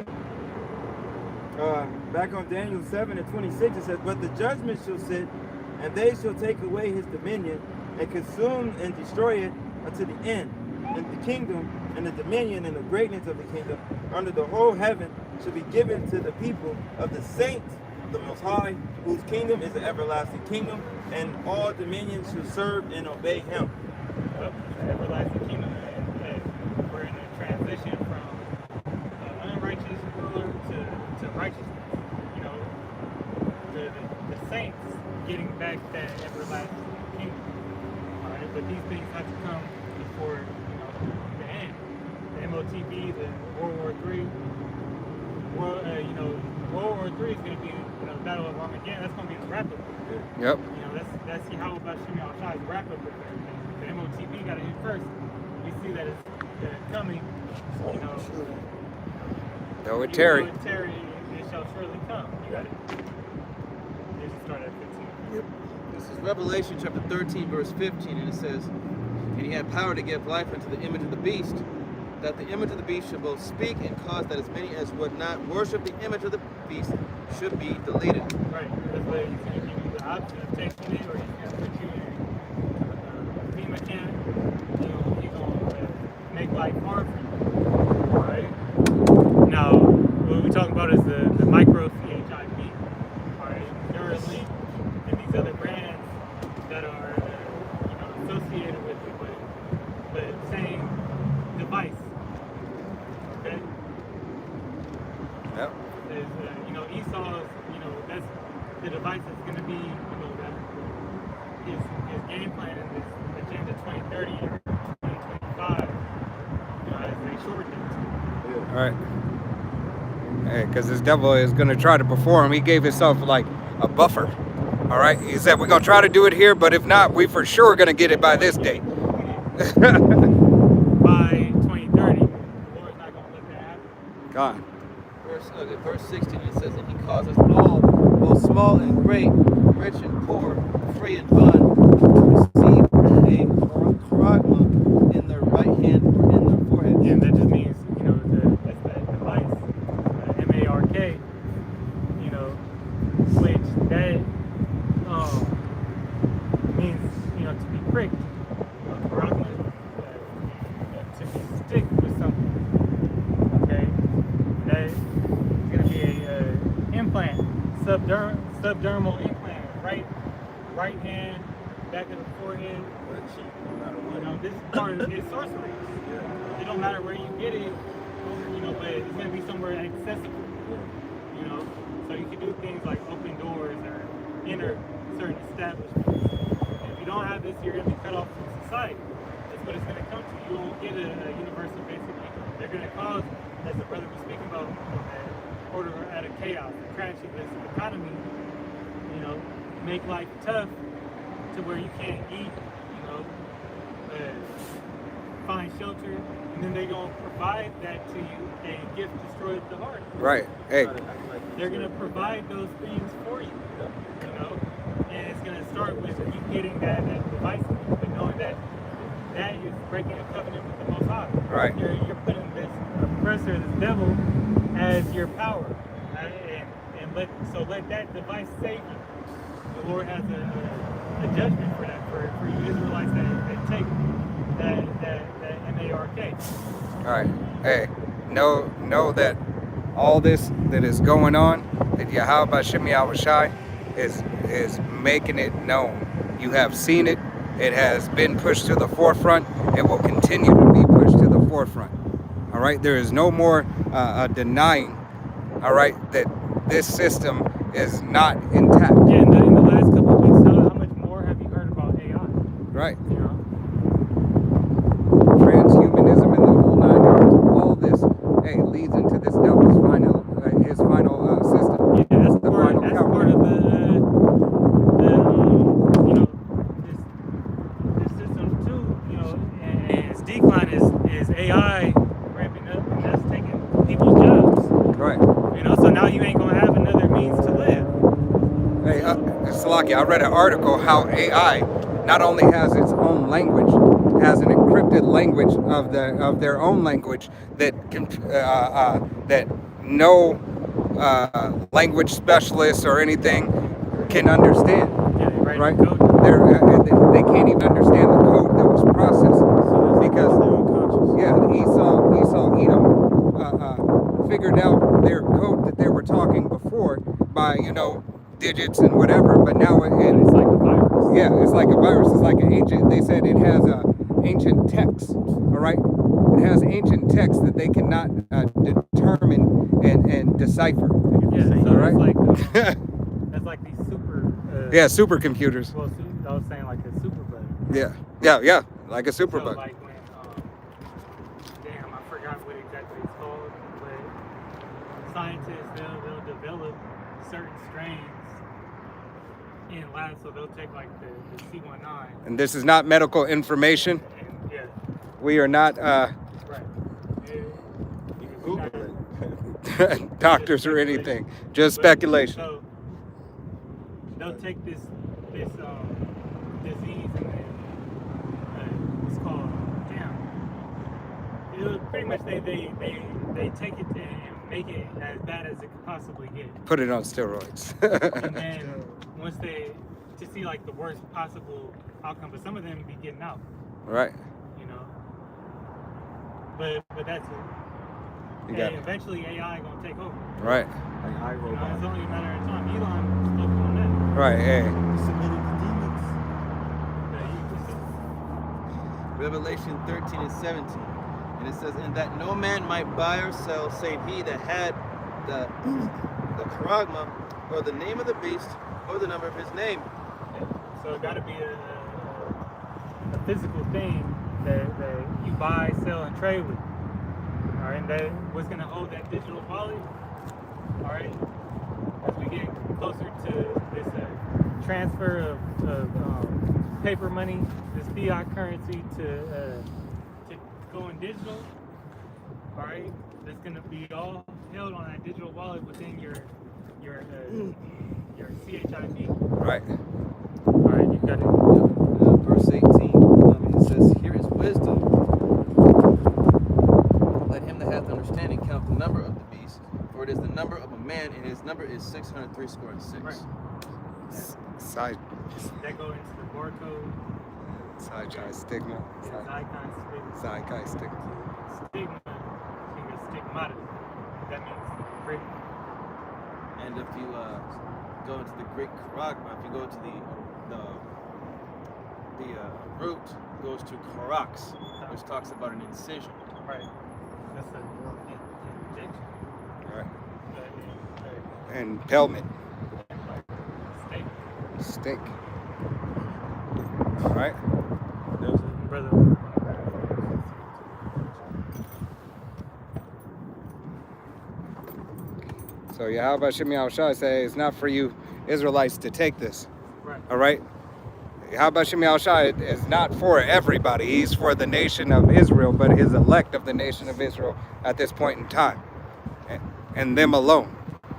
Back on Daniel 7:26, it says, "But the judgment shall sit, and they shall take away his dominion, and consume and destroy it unto the end. And the kingdom, and the dominion, and the greatness of the kingdom, under the whole heaven, shall be given to the people of the saints of the Most High, whose kingdom is the everlasting kingdom, and all dominions shall serve and obey him." Well, the everlasting kingdom, we're in a transition from unrighteous ruler to righteousness. You know, the saints getting back that everlasting kingdom. All right, but these things have to come before, you know, the end. The MOTB, the World War III. World War III is going to be, you know, the Battle of Armageddon. That's going to be the wrap-up. Yep. You know, that's how about Shimei Al-Shai's wrap-up of everything. The MOTB got to hit first. We see that it's coming, you know. Though it tarry. It shall surely come. You got it. They should start at 15. Yep. This is Revelation chapter 13, verse 15, and it says, "And he had power to give life unto the image of the beast, that the image of the beast should both speak and cause that as many as would not worship the image of the beast should be deleted." Right. That's why he's going to give you the option of taking it, or he's going to put you in a FEMA camp. You know, he's going to make life hard for you. Right? Now, what we're talking about is the micro CHIP. Alright, Neuralink and these other brands that are associated with it, but same device. Okay? Yep. Is Esau's, that's the device that's gonna be, that his game plan and his agenda 2030 and 2025, as they shorten it. All right. Hey, because this devil is going to try to perform. He gave himself like a buffer. All right. He said, we're going to try to do it here, but if not, we for sure going to get it by this date. By 2030, the Lord's not going to let that happen. God. Verse verse 16, it says, and he causes all, both small and great, rich and poor, free and bond, to receive a charagma in their right hand or in their forehead. Yeah, and that just means, that's that device, MARK, which that means, to be pricked, charagma, to be stick with something, okay? That is going to be a implant, subdermal implant, right hand, back of the forehead. This part is sorcery. It don't matter where you get it, but it's going to be somewhere accessible, so you can do things like open doors or enter certain establishments. And if you don't have this, you're going to be cut off from society. That's what it's going to come to. You won't get a universal basic income. They're going to cause, as the brother was speaking about, order out of chaos, crashing this economy, make life tough to where you can't eat, find shelter, and then they're going to provide that to you. A gift destroys the heart. Right. Hey. They're going to provide those things for you, and it's going to start with you getting that device, but knowing that is breaking a covenant with the Most High. Right. You're putting this oppressor, this devil, as your power, and let that device save you. The Lord has a judgment for that, for you Israelites that take that MARK. All right. Hey, know that all this that is going on, that Yahweh Shem Yahushai is making it known. You have seen it. It has been pushed to the forefront. It will continue to be pushed to the forefront. All right. There is no more denying. All right, that this system is not intact. Yeah, in the last couple of weeks, how much more have you heard about AI? Right. Transhumanism and the whole 9 yards. All this, leads into this devil's his final system. Yeah, that's the part of the this system too. And its decline is AI ramping up, and that's taking people's jobs. Right. So now you ain't gonna have another means to live. Hey, Salaki, I read an article how AI not only has its own language, has an encrypted language of their own language that can that no language specialist or anything can understand. Yeah, they write right? code. They can't even understand the code that was processed because Esau Edom figured out their code that they were talking before by digits and whatever, but now It's like a virus. yeah, it's like a virus. It's like an ancient. They said it has ancient text. All right, it has ancient text that they cannot determine and decipher. Yeah, so all right. That's like these super. Yeah, supercomputers. Well, I was saying like a super bug. Yeah, like a superbug. So like when, I forgot what exactly it's called, but scientists they'll develop certain strains in labs, so they'll take like the C19. And this is not medical information. And, yeah. We are not Right. Google it. doctors or anything. Just speculation. So they'll take this disease and then it's called it'll pretty much they take it and make it as bad as it could possibly get. Put it on steroids. And then once to see like the worst possible outcome, but some of them be getting out. Right. But that's You got it. eventually AI gonna take over. Right. Like iRobot. It's only a matter of time. Elon spoke on that. Right. Hey. Submitted to demons. Revelation 13 and 17. And it says, and that no man might buy or sell, save he that had the charagma, or the name of the beast, or the number of his name. So it got to be a physical thing that you buy, sell, and trade with. All right, and that what's going to hold that digital wallet. All right, as we get closer to this transfer of paper money, this fiat currency to going digital. All right, that's going to be all held on that digital wallet within your CHIP. Right. All right, you got it. Verse 18, it says, here is wisdom. Let him that hath understanding count the number of the beast, for it is the number of a man, and his number is 603 score and 6. Right. Side That go into the barcode. side stigma. Icon stigma. Side stigma. Stigma. Stigmatic. That means great. And if you go into the Greek charagma, if you go to the root, goes to charax, which talks about an incision. Right. That's an injection. Right. Right. And pelmet. Steak. Steak. All right. Brother. So Yahweh Shem Yahushua say it's not for you Israelites to take this. Right. All right. Yahweh Shem Yahushua is not for everybody. He's for the nation of Israel, but his elect of the nation of Israel at this point in time, and them alone.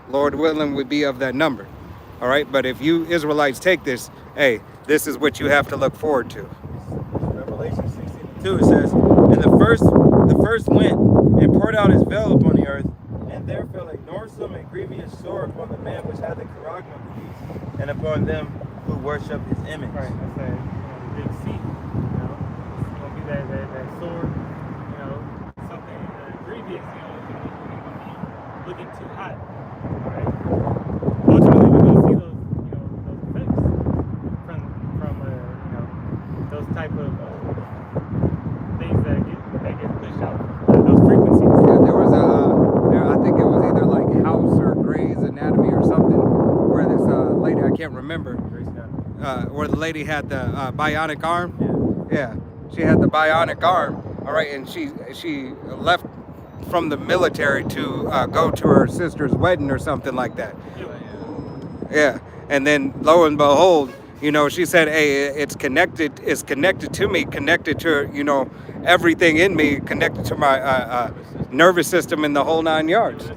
Lord willing, would be of that number. All right. But if you Israelites take this, hey, this is what you have to look forward to. Revelation 16:2, it says, and the first went and poured out his veil upon the earth, and there fell a norsome and grievous sore upon the man which had the charagma of the beast, and upon them who worship his image. Right. That's a big C. You know, it's gonna be that sword. You know, something grievous. You know, looking too hot. Right. Ultimately, we're gonna see those effects from those type of things that get pushed out. Those frequencies. Yeah, there was I think it was either like House or Grey's Anatomy or something, where this lady, I can't remember, where the lady had the bionic arm. Yeah, she had the bionic arm. All right, and she left from the military to go to her sister's wedding or something like that. Yeah, and then lo and behold, she said, hey, it's connected to me, connected to, everything in me, connected to my nervous system in the whole 9 yards.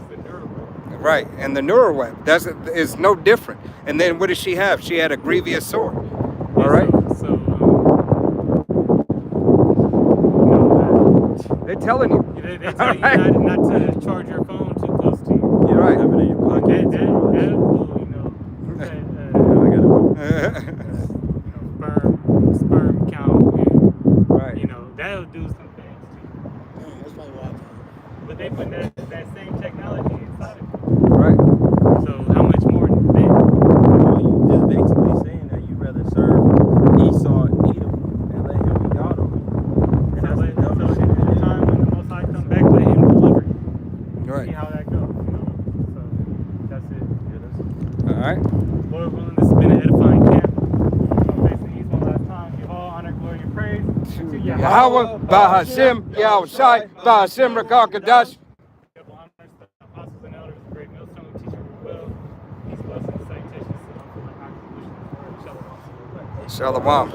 Right, and the neural web, is no different. And then what did she have? She had a grievous sore. All right? They're telling you. They tell you not to charge your phone too close to you. You're right. Have it in your pocket. That sperm count, and, Right. that'll do some things too. Man, that's my watch. But they put that same technology inside of it. Right. So how much more than that? Well, you just basically saying that you rather serve Esau and Edom and let him be God over you. And So that's the dumbest shit in to the do. time when the Most High come back, let him deliver you. Right. See how that goes. So that's it. All right. Lord willing, this has been an edifying camp. Facing east one last time. Give all honor, glory, and praise to Yahweh, Bahashem, Yahushai, Bahashem, Rakakadash. Give all honor to the apostles and elders, the great millstone who teach every will. Peace, blessings, salutations, Shalom.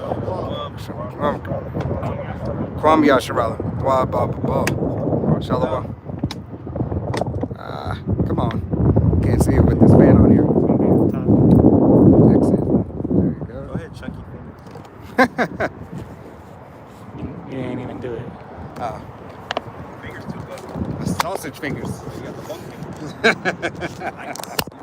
Kwam Yasharala. Shalom. Come on. Can't see it with this fan on here. Exit. There you Go go. ahead, chunky fingers. You ain't even do it. Fingers too good. Sausage fingers. You got the bunk fingers. Nice.